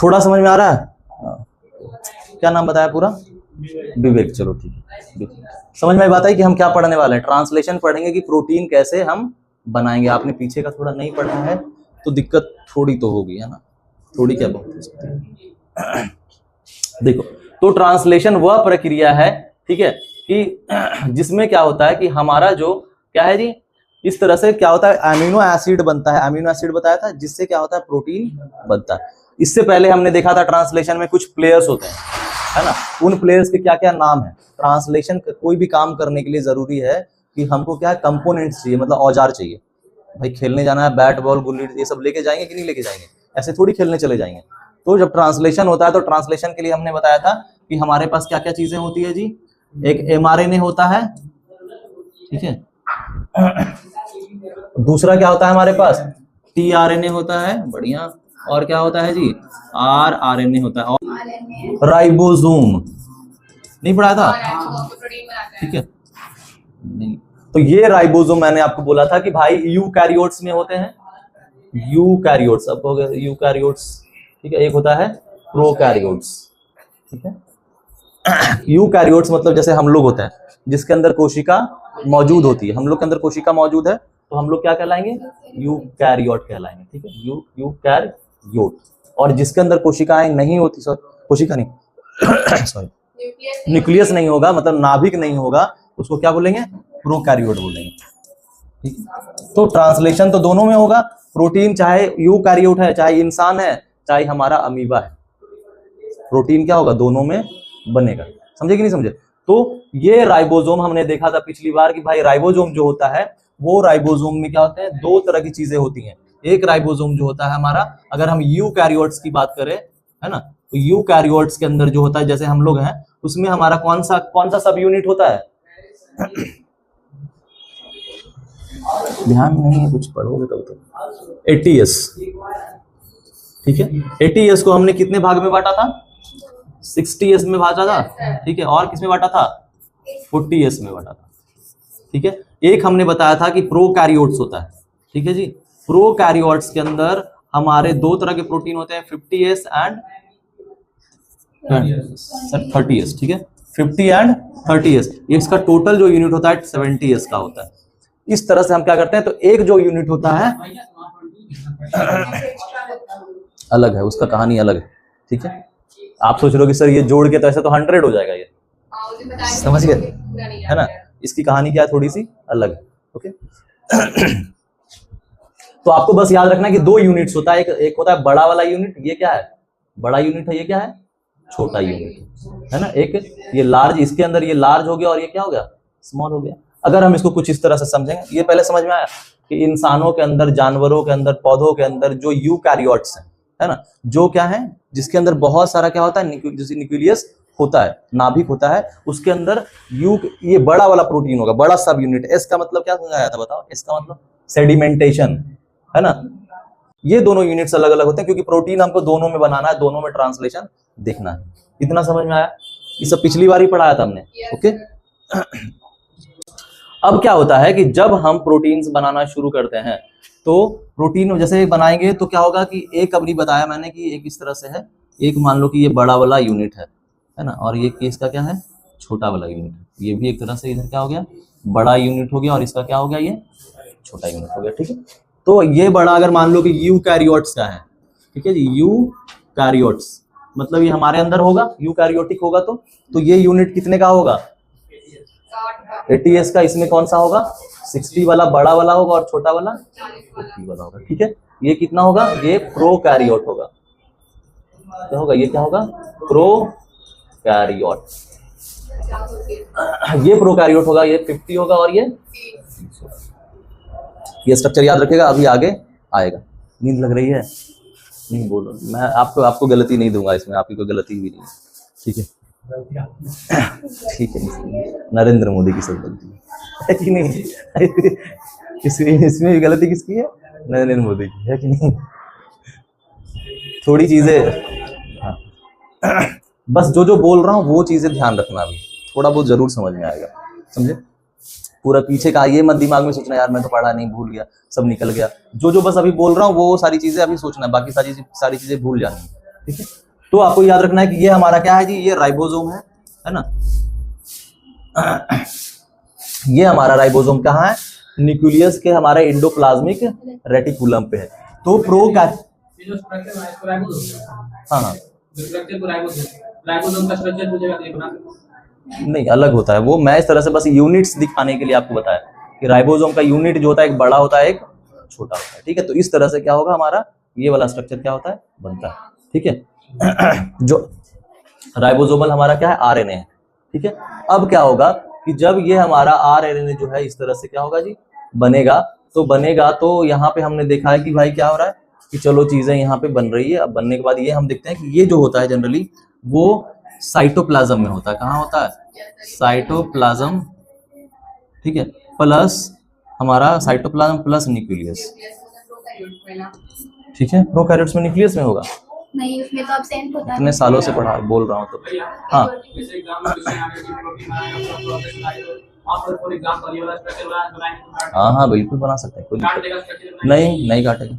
थोड़ा समझ में आ रहा है? क्या नाम बताया पूरा? विवेक। चलो ठीक है, समझ में बात है कि हम क्या पढ़ने वाले हैं। ट्रांसलेशन पढ़ेंगे कि प्रोटीन कैसे हम बनाएंगे। आपने पीछे का थोड़ा नहीं पढ़ा है तो दिक्कत थोड़ी तो होगी, है ना? थोड़ी क्या बहुत हो सकती है। देखो, तो ट्रांसलेशन वह प्रक्रिया है, ठीक है, कि जिसमें क्या होता है कि हमारा जो क्या है जी, इस तरह से क्या होता है, अमीनो एसिड बनता है। अमीनो एसिड बताया था, जिससे क्या होता है, प्रोटीन बनता है। इससे पहले हमने देखा था ट्रांसलेशन में कुछ प्लेयर्स होते हैं, है ना? उन प्लेयर्स के क्या क्या नाम है। ट्रांसलेशन कोई भी काम करने के लिए जरूरी है कि हमको क्या कंपोनेंट्स चाहिए, मतलब औजार चाहिए। भाई खेलने जाना है, बैट बॉल गुल्ली ये सब लेके जाएंगे कि नहीं लेके जाएंगे? ऐसे थोड़ी खेलने चले जाएंगे। तो जब ट्रांसलेशन होता है तो ट्रांसलेशन के लिए हमने बताया था कि हमारे पास क्या क्या चीजें होती है जी। एक mRNA होता है, ठीक है। दूसरा क्या होता है हमारे पास? tRNA होता है, बढ़िया। और क्या होता है जी? rRNA होता है। और राइबोसोम नहीं पढ़ा था, ठीक है? नहीं, तो ये राइबोसोम मैंने आपको बोला था कि भाई यूकैरियोट्स में होते हैं। यूकैरियोट्स, अब हो गए यूकैरियोट्स, ठीक है। एक होता है प्रोकैरियोट्स, ठीक है। यूकैरियोट्स मतलब जैसे हम लोग होते हैं, जिसके अंदर कोशिका मौजूद होती है। हम लोग के अंदर कोशिका मौजूद है तो हम लोग क्या कहलाएंगे? यूकैरियोट कहलाएंगे, ठीक है। यूकैरियोट। और जिसके अंदर कोशिकाएं नहीं होती, सॉरी कोशिका नहीं सॉरी न्यूक्लियस नहीं होगा, मतलब नाभिक नहीं होगा, उसको क्या बोलेंगे? प्रोकैरियोट बोलेंगे, ठीक है। तो ट्रांसलेशन तो दोनों में होगा। प्रोटीन चाहे यूकैरियोट है, चाहे इंसान है, चाहे हमारा अमीबा है, प्रोटीन क्या होगा? दोनों में बनेगा। समझे कि नहीं समझे? तो ये राइबोसोम हमने देखा था पिछली बार कि भाई राइबोसोम जो होता है, वो राइबोसोम में क्या होते हैं? दो तरह की चीजें होती हैं। एक राइबोसोम जो होता है हमारा, अगर हम यूकैरियोट्स की बात करें, है ना, तो यूकैरियोट्स के अंदर जो होता है, जैसे हम लोग हैं, उसमें हमारा कौन सा सब यूनिट होता है? ध्यान नहीं है, कुछ पढ़ोगे तब तो। एटीएस, ठीक है। एटीएस को हमने कितने भाग में बांटा था? 60s में बांटा था, ठीक है। और किस में बांटा था? 40s में बांटा था, ठीक है। एक हमने बताया था कि प्रोकैरियोट्स होता है, ठीक है जी। प्रोकैरियोट्स के अंदर हमारे दो तरह के प्रोटीन होते हैं, 50s एंड 30s, ठीक है। 50 एंड 30s, इसका टोटल जो यूनिट होता है 70s का होता है। इस तरह से हम क्या करते हैं, तो एक जो यूनिट होता है अलग है, उसका कहानी अलग है, ठीक है। आप सोच रहे हो कि सर ये जोड़ के तो ऐसे तो 100 हो जाएगा, ये समझ गए, है ना? इसकी कहानी क्या है, थोड़ी सी अलग है, ओके। तो आपको बस याद रखना कि दो यूनिट्स होता है, एक होता है बड़ा वाला यूनिट, ये क्या है? बड़ा यूनिट है। ये क्या है? छोटा यूनिट है ना। एक ये लार्ज, इसके अंदर ये लार्ज हो गया और ये क्या हो गया? स्मॉल हो गया। अगर हम इसको कुछ इस तरह से समझेंगे, ये पहले समझ में आया कि इंसानों के अंदर, जानवरों के अंदर, पौधों के अंदर जो यूकैरियोट्स हैं, है ना, जो क्या है, जिसके अंदर बहुत सारा क्या होता है, न्यूक्लियस होता है, नाभिक होता है, उसके अंदर ये बड़ा वाला प्रोटीन होगा, बड़ा सब यूनिट। एस का मतलब क्या समझाया था, बताओ? एस का मतलब सेडिमेंटेशन, है ना। ये दोनों यूनिट्स अलग अलग होते हैं क्योंकि प्रोटीन हमको दोनों में बनाना है, दोनों में ट्रांसलेशन देखना है। इतना समझ में आया? ये सब पिछली बार ही पढ़ाया था हमने, ओके। अब क्या होता है कि जब हम प्रोटीन्स बनाना शुरू करते हैं, तो प्रोटीन जैसे बनाएंगे तो क्या होगा कि एक अभी बताया मैंने कि एक इस तरह से है, एक मान लो कि ये बड़ा वाला यूनिट है ना, और ये केस का क्या है? छोटा वाला यूनिट है। ये भी एक तरह से इधर क्या हो गया? बड़ा यूनिट हो गया, और इसका क्या हो गया? ये छोटा यूनिट हो गया, ठीक है। तो ये बड़ा अगर मान लो कि यूकैरियोट्स का है, ठीक है जी, यूकैरियोट्स मतलब ये हमारे अंदर होगा, यूकैरियोटिक होगा, तो ये यूनिट कितने का होगा? 80s का। इसमें कौन सा होगा? 60 वाला बड़ा वाला होगा और छोटा वाला 40 वाला होगा, ठीक है। ये कितना होगा? ये प्रोकैरियोट होगा। क्या होगा? ये क्या होगा? प्रोकैरियोट। ये प्रोकैरियोट होगा, ये 50 होगा और ये स्ट्रक्चर याद रखेगा, अभी आगे आएगा। नींद लग रही है? नहीं बोलो, मैं आपको गलती नहीं दूंगा इसमें, आपकी कोई गलती भी नहीं, ठीक है। ठीक है, नरेंद्र मोदी की सब गलती है कि नहीं? इसमें भी गलती किसकी है? नरेंद्र मोदी की है कि नहीं? थोड़ी चीजें, हाँ। बस जो बोल रहा हूँ वो चीजें ध्यान रखना, अभी थोड़ा बहुत जरूर समझ में आएगा, समझे? पूरा पीछे का ये मत दिमाग में सोचना यार मैं तो पढ़ा नहीं, भूल गया, सब निकल गया। जो बस अभी बोल रहा हूँ वो सारी चीजें अभी सोचना, बाकी सारी चीजें भूल जानी, ठीक है, तो आपको याद रखना है कि ये हमारा क्या है जी, ये राइबोसोम है ना। ये हमारा राइबोसोम कहाँ है, न्यूक्लियस के हमारे एंडोप्लाज्मिक रेटिकुलम पे है। तो हाँ नहीं अलग होता है वो, मैं इस तरह से बस यूनिट्स दिखाने के लिए आपको बताया कि राइबोसोम का यूनिट जो होता है एक बड़ा होता है एक छोटा होता है। ठीक है, तो इस तरह से क्या होगा हमारा ये वाला स्ट्रक्चर क्या होता है, बनता है। ठीक है, जो राइबोसोमल हमारा क्या है, आरएनए है। ठीक है, अब क्या होगा कि जब ये हमारा आरएनए जो है इस तरह से क्या होगा जी, बनेगा तो यहाँ पे हमने देखा है कि भाई क्या हो रहा है कि चलो चीजें यहाँ पे बन रही है। अब बनने के बाद ये हम देखते हैं कि ये जो होता है जनरली वो साइटोप्लाज्म में होता है। कहाँ होता है, साइटोप्लाज्म। ठीक है, प्लस हमारा साइटोप्लाज्म प्लस न्यूक्लियस। ठीक है, प्रोकैरियोट्स में न्यूक्लियस में होगा नहीं, उसमें तो एब्सेंट होता है। इतने सालों से पढ़ा बोल रहा हूँ तो हाँ हाँ बिल्कुल बना सकते हैं, कोई नहीं काटेगा।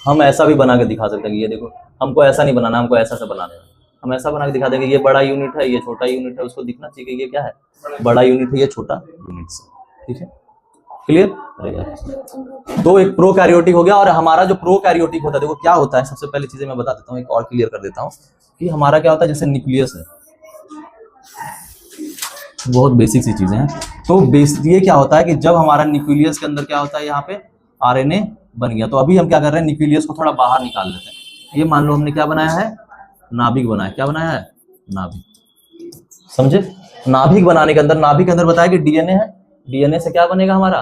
हम ऐसा भी बना के दिखा सकते हैं कि ये देखो, हमको ऐसा नहीं बनाना, हमको ऐसा से बनाना है। हम ऐसा बना के दिखा देंगे, ये बड़ा यूनिट है, ये छोटा यूनिट है, उसको दिखना चाहिए कि ये क्या है, बड़ा यूनिट है, ये छोटा यूनिट है। ठीक है, क्लियर। तो एक प्रोकैरियोटिक हो गया, और हमारा जो प्रोकैरियोटिक होता है देखो क्या होता है, सबसे पहले चीजें मैं बता देता हूँ, एक और क्लियर कर देता हूँ कि हमारा क्या होता है, जैसे न्यूक्लियस है, बहुत बेसिक सी चीजें हैं। तो ये क्या होता है कि जब हमारा न्यूक्लियस के अंदर क्या होता है, यहाँ पे आरएनए बन गया, तो अभी हम क्या कर रहे हैं, न्यूक्लियस को थोड़ा बाहर निकाल लेते हैं। ये मान लो हमने क्या बनाया है, नाभिक बनाया। क्या बनाया है, नाभिक। समझे, नाभिक बनाने के अंदर बताया कि डीएनए है, डीएनए से क्या बनेगा हमारा,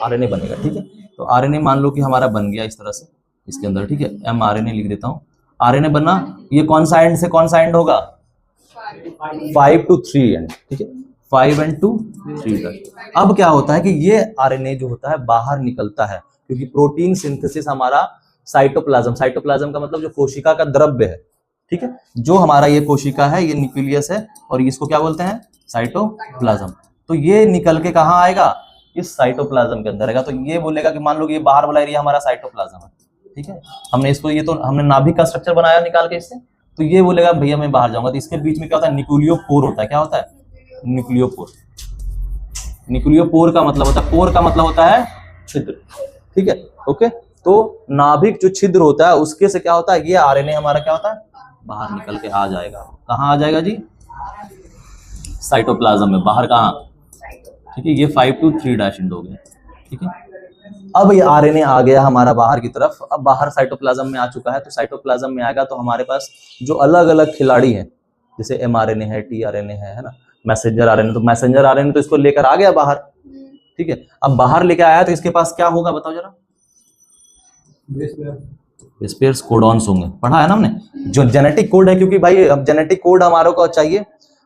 आरएनए बनेगा। ठीक है, तो आरएनए मान लो कि हमारा बन गया इस तरह से इसके अंदर। ठीक है, mRNA लिख देता हूँ, आरएनए बना, ये कौन सा एंड से कौन सा एंड होगा, 5 to 3 एंड। ठीक है, 5 and 2 3 तक। अब क्या होता है कि ये आरएनए जो होता है बाहर निकलता है, क्योंकि प्रोटीन सिंथेसिस हमारा साइटोप्लाज्म का मतलब जो कोशिका का द्रव्य है। ठीक है, जो हमारा ये कोशिका है, ये न्यूक्लियस है, और इसको क्या बोलते हैं, साइटोप्लाज्म। तो ये निकल के कहाँ आएगा, इस साइटोप्लाज्म के अंदर आएगा। तो ये बोलेगा कि मान लो कि ये बाहर वाला एरिया हमारा साइटोप्लाज्म है। ठीक है, हमने इसको, ये तो हमने नाभिक का स्ट्रक्चर बनाया निकाल के इससे, तो ये बोलेगा भैया मैं बाहर जाऊंगा। तो इसके बीच में क्या होता है, न्यूक्लियोपोर होता है। क्या होता है, न्यूक्लियोपोर। न्यूक्लियोपोर का मतलब होता है, पोर का मतलब होता है छिद्र। ठीक है, ओके। तो नाभिक जो छिद्र होता है उसके से क्या होता है, ये आरएनए हमारा क्या होता है, बाहर निकल के आ जाएगा। कहाँ आ जाएगा जी, साइटोप्लाज्म में, बाहर कहाँ। ठीक है, ये 5 to 3 एंड हो गया। ठीक है, अब ये आरएनए आ गया हमारा बाहर की तरफ, अब बाहर साइटोप्लाज्म में आ चुका है। तो साइटोप्लाज्म में आएगा तो हमारे पास जो अलग अलग खिलाड़ी हैं, जैसे एमआरएनए है, टीआरएनए है ना, मैसेंजर आरएनए, तो मैसेंजर आरएनए तो इसको लेकर आ गया बाहर। ठीक है, अब बाहर लेकर आया तो इसके पास क्या होगा बताओ जरा, बेस पेयर्स कोडॉन्स होंगे, पढ़ा है ना हमने, जो जेनेटिक कोड है। क्योंकि भाई अब जेनेटिक कोड हमारे को चाहिए,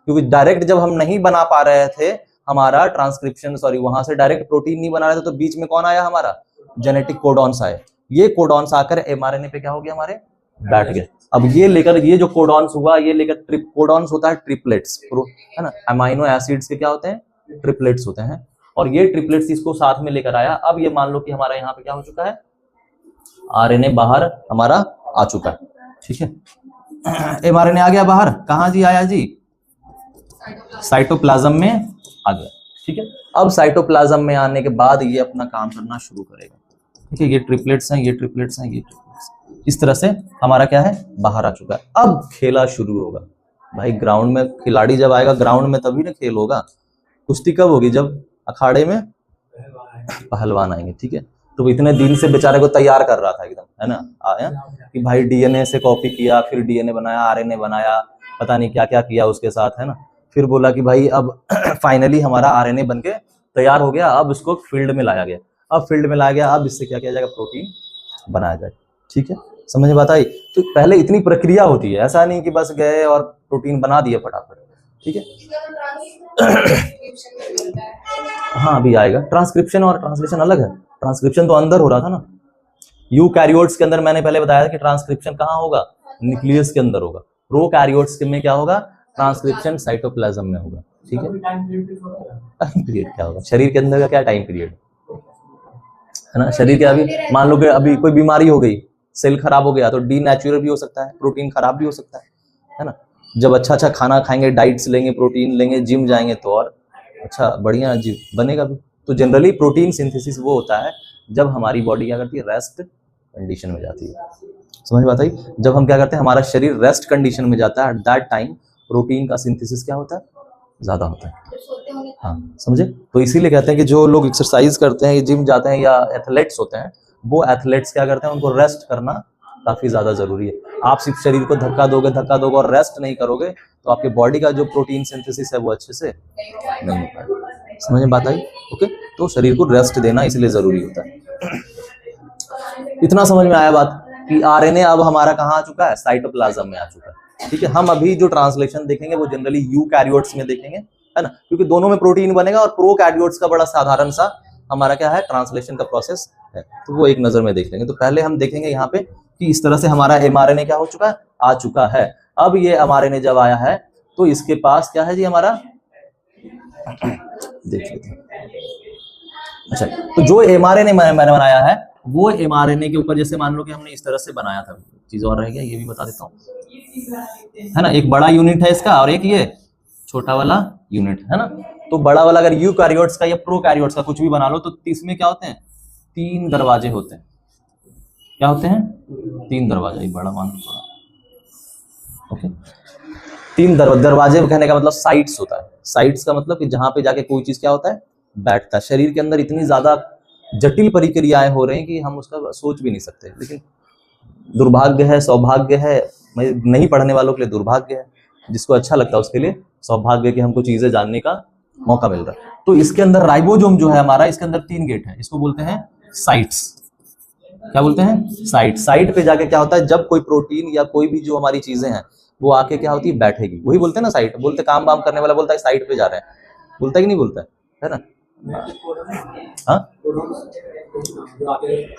क्योंकि डायरेक्ट जब हम नहीं बना पा रहे थे हमारा ट्रांसक्रिप्शन, वहां से डायरेक्ट प्रोटीन नहीं बना रहे थे, तो बीच में कौन आया हमारा, जेनेटिक कोडॉन्स आए। ये कोडॉन्स आकर एमआरएनए पे क्या हो गया, हमारे बैठ गए। अब ये लेकर, ये जो कोडॉन्स हुआ, ये लेकर कोडॉन्स होता है ट्रिपलेट्स, है ना, अमाइनो एसिड्स के क्या होते हैं, ट्रिपलेट्स होते हैं, और ये ट्रिपलेट्स इसको साथ में लेकर आया। अब ये मान लो कि हमारा यहाँ पे क्या हो चुका है, आरएनए बाहर हमारा आ चुका है। ठीक है, एमआरएनए आ गया बाहर, कहाँ जी आया जी, साइटोप्लाज्म में आ गया। ठीक है, अब साइटोप्लाज्म में आने के बाद ये अपना काम करना शुरू करेगा। ठीक है, ये ट्रिपलेट्स हैं, ये ट्रिपलेट्स हैं, ये ट्रिपलेट्स, इस तरह से हमारा क्या है, बाहर आ चुका है। अब खेला शुरू होगा भाई, ग्राउंड में खिलाड़ी जब आएगा ग्राउंड में तभी ना खेल होगा। कुश्ती कब होगी, जब अखाड़े में पहलवान आएंगे। ठीक है, तो इतने दिन से बेचारे को तैयार कर रहा था एकदम, है ना, आया कि भाई डीएनए से कॉपी किया, फिर डीएनए बनाया, आरएनए बनाया, पता नहीं क्या क्या किया उसके साथ, है ना। फिर बोला कि भाई अब फाइनली हमारा आरएनए बनके तैयार हो गया, अब इसको फील्ड में लाया गया। अब फील्ड में लाया गया, अब इससे क्या किया जाएगा, प्रोटीन बनाया जाए। ठीक है, समझ में बात आई। तो पहले इतनी प्रक्रिया होती है, ऐसा नहीं कि बस गए और प्रोटीन बना दिए फटाफट। ठीक है, हाँ अभी आएगा। ट्रांसक्रिप्शन और ट्रांसलेशन अलग है, ट्रांसक्रिप्शन तो अंदर हो रहा था ना, यूकैरियोट्स के अंदर मैंने पहले बताया था कि ट्रांसक्रिप्शन कहाँ होगा, न्यूक्लियस के अंदर होगा। प्रोकैरियोट्स में क्या होगा, ट्रांसक्रिप्शन साइटोप्लाज्म में होगा। ठीक है, टाइम पीरियड क्या होगा, शरीर के अंदर का क्या टाइम पीरियड है ना, शरीर के अभी मान लो कि अभी कोई बीमारी हो गई, सेल खराब हो गया तो डीनेचुरल भी हो सकता है, प्रोटीन खराब भी हो सकता है ना। जब अच्छा अच्छा खाना खाएंगे, डाइट्स लेंगे, प्रोटीन लेंगे, जिम जाएंगे तो और अच्छा बढ़िया जीव बनेगा भी। तो जनरली प्रोटीन सिंथेसिस वो होता है जब हमारी बॉडी क्या करती है, रेस्ट कंडीशन में जाती है। समझ बात आई? जब हम क्या करते हैं, हमारा शरीर रेस्ट कंडीशन में जाता है, एट दैट टाइम प्रोटीन का सिंथेसिस क्या होता है, ज्यादा होता है। हाँ समझे? तो इसीलिए कहते हैं कि जो लोग एक्सरसाइज करते हैं, जिम जाते हैं या एथलेट्स होते हैं, वो एथलेट्स क्या करते हैं, उनको रेस्ट करना काफी ज्यादा जरूरी है। आप सिर्फ शरीर को धक्का दोगे और रेस्ट नहीं करोगे तो आपके बॉडी का जो प्रोटीन सिंथेसिस है वो अच्छे से नहीं हो पाएगा। समझ में बात आई? ओके, तो शरीर को रेस्ट देना इसलिए जरूरी होता है। इतना समझ में आया बात कि आरएनए अब हमारा कहाँ आ चुका है, साइटोप्लाज्म में आ चुका है। ठीक है, हम अभी जो ट्रांसलेशन देखेंगे वो जनरली यूकैरियोट्स में देखेंगे, है ना, क्योंकि दोनों में प्रोटीन बनेगा और प्रोकैरियोट्स का बड़ा साधारण सा हमारा क्या है, ट्रांसलेशन का प्रोसेस है। तो वो एक नजर में देख लेंगे। तो पहले हम देखेंगे यहाँ पे कि इस तरह से हमारा एमआरएनए क्या हो चुका है, आ चुका है। अब ये एमआरएनए जब आया है तो इसके पास क्या है जी हमारा, देख लेते हैं। अच्छा, तो जो एमआरएनए मैंने बनाया है वो एमआरएनए के ऊपर जैसे मान लो कि हमने इस तरह से बनाया था, चीज और रह गया ये भी बता देता हूँ, है ना। एक बड़ा यूनिट है इसका और एक ये छोटा वाला यूनिट है ना। तो बड़ा वाला अगर यूकैरियोट्स का या प्रोकैरियोट्स का कुछ भी बना लो तो इसमें क्या होते हैं, 3 दरवाजे होते हैं। क्या होते हैं? 3 दरवाजे। बड़ा मान लो थोड़ा, ओके। 3 दरवाजे कहने का मतलब साइट्स होता है। साइट्स का मतलब कि जहां पे जाके कोई चीज क्या होता है, बैठता है। शरीर के अंदर इतनी ज्यादा जटिल प्रक्रियाएं हो रही हैं कि हम उसका सोच भी नहीं सकते। लेकिन दुर्भाग्य है, सौभाग्य है, नहीं पढ़ने वालों के लिए दुर्भाग्य है, जिसको अच्छा लगता है उसके लिए सौभाग्य कि हमको चीजें जानने का मौका मिल रहा है। तो इसके अंदर राइबोसोम जो है हमारा, इसके अंदर 3 गेट है, इसको बोलते हैं साइट्स। क्या बोलते हैं? साइट। साइट पे जाके क्या होता है, जब कोई प्रोटीन या कोई भी जो हमारी चीजें हैं वो आके क्या होती है, बैठेगी। वही बोलते हैं ना साइट। बोलते काम वाम करने वाला बोलता है साइट पे जा रहे हैं, बोलता है कि नहीं बोलता है ना।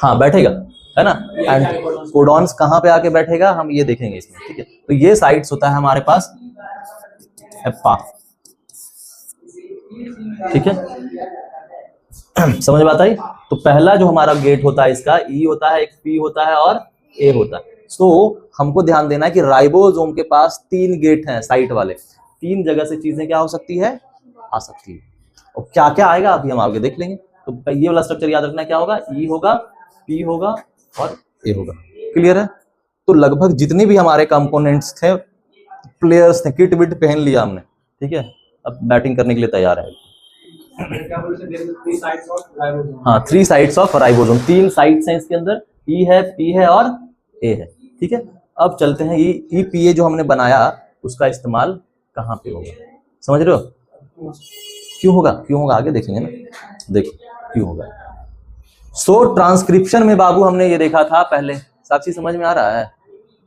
हाँ बैठेगा, है ना। एंड कोडॉन्स कहाँ पे आके बैठेगा हम ये देखेंगे इसमें। ठीक है, तो ये साइट्स होता है हमारे पास हेप्पा। ठीक है, समझ में आता है? तो पहला जो हमारा गेट होता है इसका ई होता है, एक पी होता है और ए होता है। सो हमको ध्यान देना है कि राइबोसोम के पास 3 गेट हैं साइट वाले। 3 जगह से चीजें क्या हो सकती है, आ सकती है। और क्या क्या आएगा अभी हम आगे देख लेंगे। तो ये वाला स्ट्रक्चर याद रखना, क्या होगा, ई होगा, पी होगा और ए होगा। क्लियर है? तो लगभग जितने भी हमारे कंपोनेंट्स थे, प्लेयर्स थे, किट विट पहन लिया हमने। ठीक है, अब बैटिंग करने के लिए तैयार है। हाँ, 3 साइड्स ऑफ राइबोसोम। 3 साइड्स हैं इसके अंदर, ई है, पी है और ए है। ठीक है, अब चलते हैं ई पी ए जो हमने बनाया उसका इस्तेमाल कहाँ पे होगा, समझ रहे हो? क्यों होगा आगे देखेंगे ना। देखो क्यों होगा। सो ट्रांसक्रिप्शन में बाबू हमने ये देखा था पहले। साक्षी समझ में आ रहा है?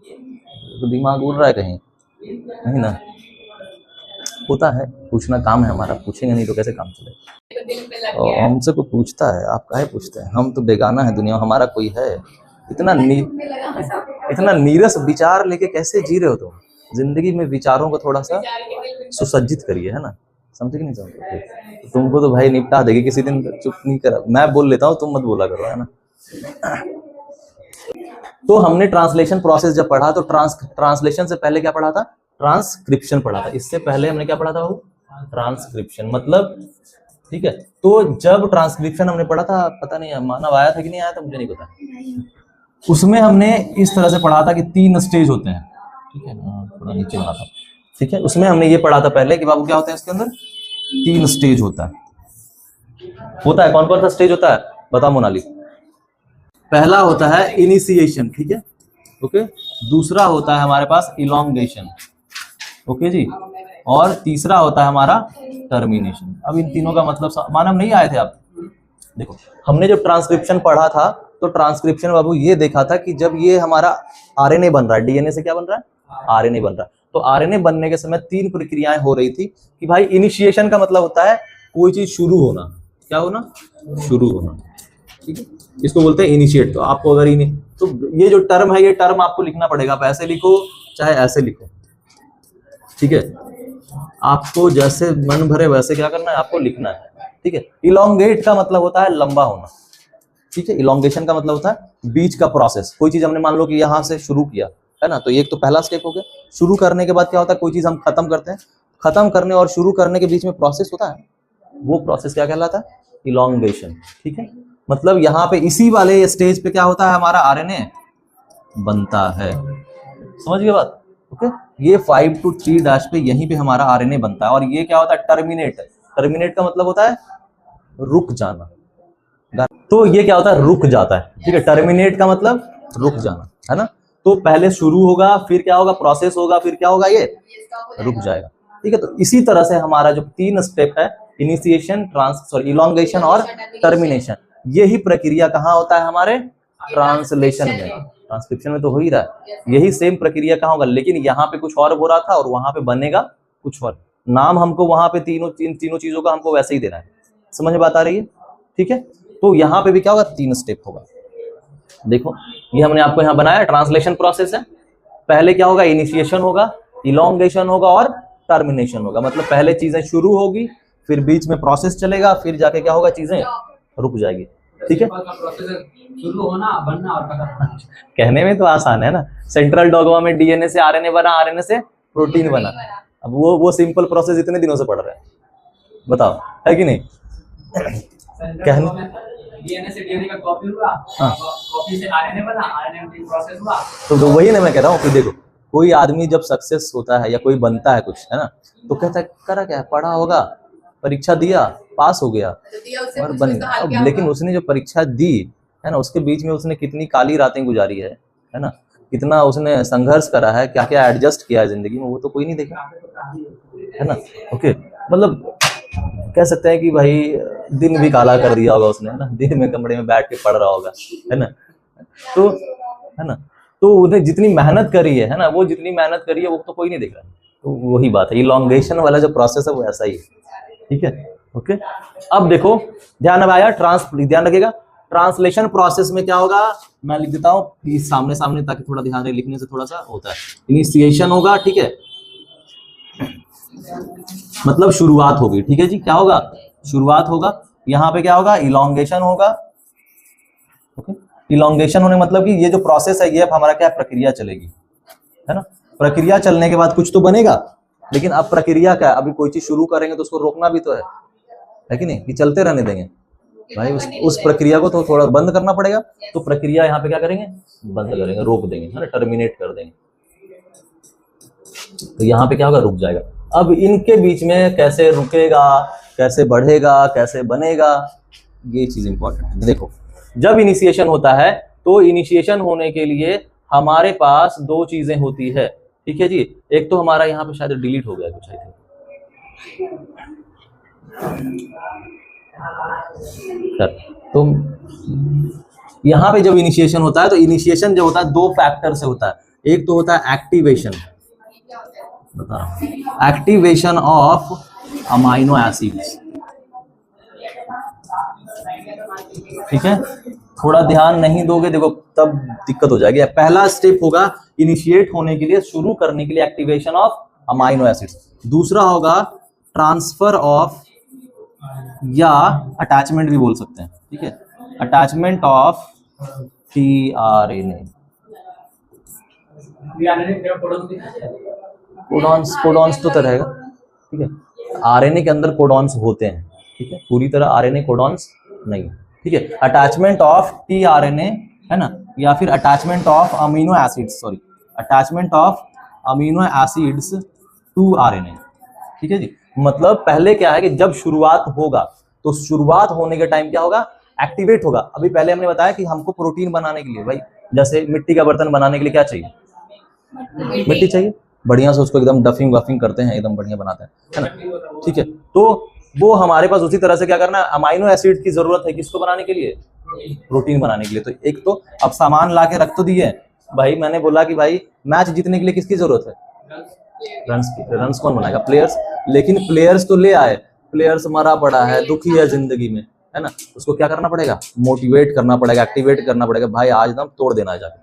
तो दिमाग उड़ रहा है कहीं नहीं ना? होता है, पूछना काम है हमारा, पूछेंगे नहीं तो कैसे काम चलेगा। और हमसे कोई पूछता है, आप काहे पूछते हैं? हम तो बेगाना है दुनिया, हमारा कोई है? इतना नीरस विचार लेके कैसे जी रहे हो तुम? जिंदगी में विचारों को थोड़ा सा सुसज्जित करिए, है ना। समझे कि नहीं समझे? तो तुमको तो भाई निपटा देगी किसी दिन, चुप नहीं करा, मैं बोल लेता हूँ, तुम मत बोला करो, है ना। तो हमने ट्रांसलेशन प्रोसेस जब पढ़ा तो ट्रांसलेशन से पहले क्या पढ़ा था, ट्रांसक्रिप्शन पढ़ा था। इससे पहले हमने क्या पढ़ा था, वो ट्रांसक्रिप्शन मतलब। ठीक है, तो जब ट्रांसक्रिप्शन हमने पढ़ा था, पता नहीं मानव आया था कि नहीं आया था, मुझे नहीं पता। उसमें हमने इस तरह से पढ़ा था कि 3 स्टेज होते हैं। ठीक है, थोड़ा नीचे बना था। ठीक है, उसमें हमने ये पढ़ा था पहले कि बाबू क्या होते हैं इसके अंदर, 3 स्टेज होता है। कौन कौन सा स्टेज होता है बता मोनाली? पहला होता है इनिशिएशन। ठीक है, ओके। दूसरा होता है हमारे पास इलॉन्गेशन, ओके जी। और तीसरा होता है हमारा टर्मिनेशन। अब इन तीनों का मतलब मानव नहीं आए थे आप? देखो, हमने जब ट्रांसक्रिप्शन पढ़ा था तो ट्रांसक्रिप्शन बाबू ये देखा था कि जब ये हमारा आरएनए बन रहा है, डीएनए से क्या बन रहा है, आरएनए बन रहा है। तो आरएनए बनने के समय 3 प्रक्रियाएं हो रही थी कि भाई इनिशिएशन का मतलब होता है कोई चीज शुरू होना। क्या होना? शुरू होना। ठीक है, इसको बोलते हैं इनिशिएट। तो आपको अगर तो ये जो टर्म है, ये टर्म आपको लिखना पड़ेगा। आप ऐसे लिखो चाहे ऐसे लिखो, ठीक है, आपको जैसे मन भरे वैसे क्या करना है, आपको लिखना है। ठीक है, इलोंगेट का मतलब होता है लंबा होना। ठीक है, इलोंगेशन का मतलब होता है बीच का प्रोसेस, कोई चीज हमने मान लो कि यहाँ से शुरू किया है ना, तो एक तो पहला स्टेप हो गया। शुरू करने के बाद क्या होता है, कोई चीज हम खत्म करते हैं, खत्म करने और शुरू करने के बीच में प्रोसेस होता है, वो प्रोसेस क्या कहलाता है, इलॉन्गेशन। ठीक है, मतलब यहाँ पे इसी वाले स्टेज पे क्या होता है, हमारा आरएनए बनता है। समझ गए बात? ओके, ये 5 to 3' पे यहीं पे हमारा आरएनए बनता है। और ये क्या होता है, टर्मिनेट। टर्मिनेट का मतलब होता है रुक जाना। तो ये क्या होता है, रुक जाता है। ठीक है, टर्मिनेट का मतलब रुक जाना, है ना। तो पहले शुरू होगा, फिर क्या होगा, प्रोसेस होगा, फिर क्या होगा, ये रुक जाएगा। ठीक है, तो इसी तरह से हमारा जो 3 स्टेप है, इनिशिएशन, इलॉन्गेशन और टर्मिनेशन, यही प्रक्रिया कहाँ होता है, हमारे ट्रांसलेशन में। ट्रांसक्रिप्शन में तो हो ही रहा है, यही सेम प्रक्रिया कहाँ होगा, लेकिन यहाँ पे कुछ और हो रहा था और वहां पे बनेगा कुछ और। नाम हमको वहां पे तीनों चीजों का हमको वैसे ही देना है। समझ में बात आ रही है? ठीक है, तो यहाँ पे भी क्या होगा, 3 स्टेप होगा। देखो, ये हमने आपको यहाँ बनाया, ट्रांसलेशन प्रोसेस है। पहले क्या होगा, इनिशिएशन होगा, इलॉन्गेशन होगा और टर्मिनेशन होगा। मतलब पहले चीजें शुरू होगी, फिर बीच में प्रोसेस चलेगा, फिर जाके क्या होगा, चीजें रुक जाएगी। ठीक है, शुरू होना, बनना और खत्म। कहने में तो आसान है ना, सेंट्रल डॉगमा में डीएनए से आरएनए बना, आरएनए से प्रोटीन बना। अब वो सिंपल प्रोसेस इतने दिनों से पढ़ रहे हैं, बताओ है कि नहीं? कहने डीएनए से डीएनए का कॉपी हुआ, कॉपी से आरएनए बना, आरएनए में प्रोसेस हुआ। तो वही ना मैं कह रहा हूँ कि देखो, कोई आदमी जब सक्सेस होता है या कोई बनता है कुछ, है ना, तो कहता है करा क्या है, पढ़ा होगा, परीक्षा दिया, पास हो गया और बन गया। अब लेकिन उसने जो परीक्षा दी है ना, उसके बीच में उसने कितनी काली रातें गुजारी है ना, कितना उसने संघर्ष करा है, क्या क्या एडजस्ट किया है जिंदगी में, वो तो कोई नहीं देखा, है ना। ओके, मतलब कह सकते हैं कि भाई दिन भी काला कर दिया होगा उसने, है ना, दिन में कमरे में बैठ के पढ़ रहा होगा, है ना। तो है ना, तो उन्हें जितनी मेहनत करी है ना, वो जितनी मेहनत करी है वो तो कोई नहीं देख रहा। तो वही बात है, इलॉन्गेशन वाला जो प्रोसेस है वो ऐसा ही है। ठीक है, ओके। अब देखो, ध्यान अब आया, ध्यान रखिएगा, ट्रांसलेशन प्रोसेस में क्या होगा, मैं लिख देता हूँ सामने सामने ताकि थोड़ा ध्यान रहे, लिखने से थोड़ा सा होता है। इनिशिएशन होगा, ठीक है, मतलब शुरुआत होगी। ठीक है जी, क्या होगा, शुरुआत होगा। यहाँ पे क्या होगा, इलॉन्गेशन होगा। ओके, इलॉन्गेशन होने मतलब कि ये जो प्रोसेस है, ये अब हमारा क्या प्रक्रिया चलेगी, है ना। प्रक्रिया चलने के बाद कुछ तो बनेगा, लेकिन अब प्रक्रिया क्या है, अभी कोई चीज शुरू करेंगे तो उसको रोकना भी तो है कि नहीं, कि चलते रहने देंगे भाई, उस प्रक्रिया को तो थोड़ा बंद करना पड़ेगा। तो प्रक्रिया यहाँ पे क्या करेंगे, बंद करेंगे, रोक देंगे, है ना, टर्मिनेट कर देंगे। तो यहाँ पे क्या होगा, रुक जाएगा। अब इनके बीच में कैसे रुकेगा, कैसे बढ़ेगा, कैसे बनेगा, ये चीज इंपॉर्टेंट है। देखो, जब इनिशिएशन होता है तो इनिशिएशन होने के लिए हमारे पास 2 चीजें होती है। ठीक है जी, एक तो हमारा यहाँ पे शायद डिलीट हो गया कुछ, आई थिंक, तो यहाँ पे जब इनिशिएशन होता है, तो इनिशिएशन जो होता है 2 फैक्टर से होता है। एक तो होता है activation, activation of amino acids. ठीक है, थोड़ा ध्यान नहीं दोगे देखो तब दिक्कत हो जाएगी। पहला स्टेप होगा इनिशिएट होने के लिए, शुरू करने के लिए, एक्टिवेशन ऑफ अमाइनो एसिड्स। दूसरा होगा ट्रांसफर ऑफ, या अटैचमेंट भी बोल सकते हैं। ठीक है, अटैचमेंट ऑफ टीआरएनए। कोडॉन्स तो रहेगा। ठीक है, आरएनए के अंदर कोडॉन्स होते हैं। ठीक है, पूरी तरह आरएनए कोडॉन्स नहीं। ठीक है, अटैचमेंट ऑफ टीआरएनए, है ना, या फिर attachment of amino acids, sorry, attachment of amino acids to RNA. ठीक है जी, मतलब पहले क्या है कि जब शुरुआत होगा तो शुरुआत होने के टाइम क्या होगा, एक्टिवेट होगा। अभी पहले हमने बताया कि हमको प्रोटीन बनाने के लिए, भाई जैसे मिट्टी का बर्तन बनाने के लिए क्या चाहिए, मिट्टी चाहिए, बढ़िया से उसको एकदम डफिंग वफिंग करते हैं, एकदम बढ़िया बनाते हैं, है ना। ठीक है, तो वो हमारे पास उसी तरह से क्या करना है, अमाइनो एसिड की जरूरत है किसको बनाने के लिए, प्रोटीन बनाने के लिए। तो एक तो अब सामान ला के रख तो दिए भाई, मैंने बोला कि भाई मैच जीतने के लिए किसकी जरूरत है, रन्स कौन बनाएगा, प्लेयर्स। लेकिन प्लेयर्स तो ले आए, प्लेयर्स मरा पड़ा है, दुखी है जिंदगी में, है ना, उसको क्या करना पड़ेगा, मोटिवेट करना पड़ेगा, एक्टिवेट करना पड़ेगा, भाई आज दम तोड़ देना है, जाके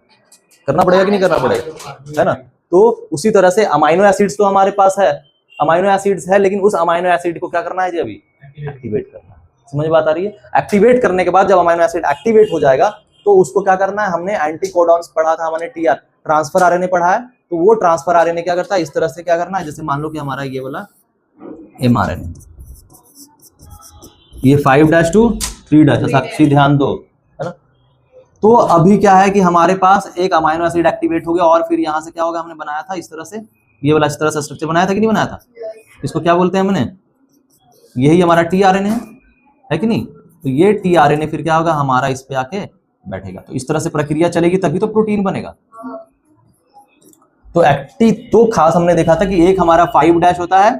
करना पड़ेगा कि नहीं करना पड़ेगा, है ना। तो उसी तरह से अमाइनो एसिड्स तो हमारे पास है, अमाइनो एसिड्स है, लेकिन उस अमाइनो एसिड को क्या करना है जी, अभी एक्टिवेट करना है। समझ बात आ रही है। एक्टिवेट करने के बाद जब अमाइनो एसिड एक्टिवेट हो जाएगा तो उसको क्या करना है, हमने एंटीकोडॉन्स पढ़ा था, हमने टीआर ट्रांसफर आरएनए पढ़ा है, तो वो ट्रांसफर आरएनए क्या करता है, इस तरह से क्या करना है, जैसे मान लो कि हमारा ये वाला एमआरएनए, ये 5' 3', साक्षी ध्यान दो, है ना। तो अभी क्या है कि हमारे पास एक अमाइनो एसिड एक्टिवेट हो गया और फिर यहाँ से क्या होगा, हमने बनाया था इस तरह से, ये वाला इस तरह से स्ट्रक्चर बनाया था कि नहीं बनाया था, इसको क्या बोलते हैं हमने, यही हमारा टीआरएनए है कि नहीं। तो ये टीआरएनए फिर क्या होगा, हमारा इस पे आके बैठेगा, तो इस तरह से प्रक्रिया चलेगी तभी तो प्रोटीन बनेगा। तो खास हमने देखा था कि एक हमारा 5' होता है,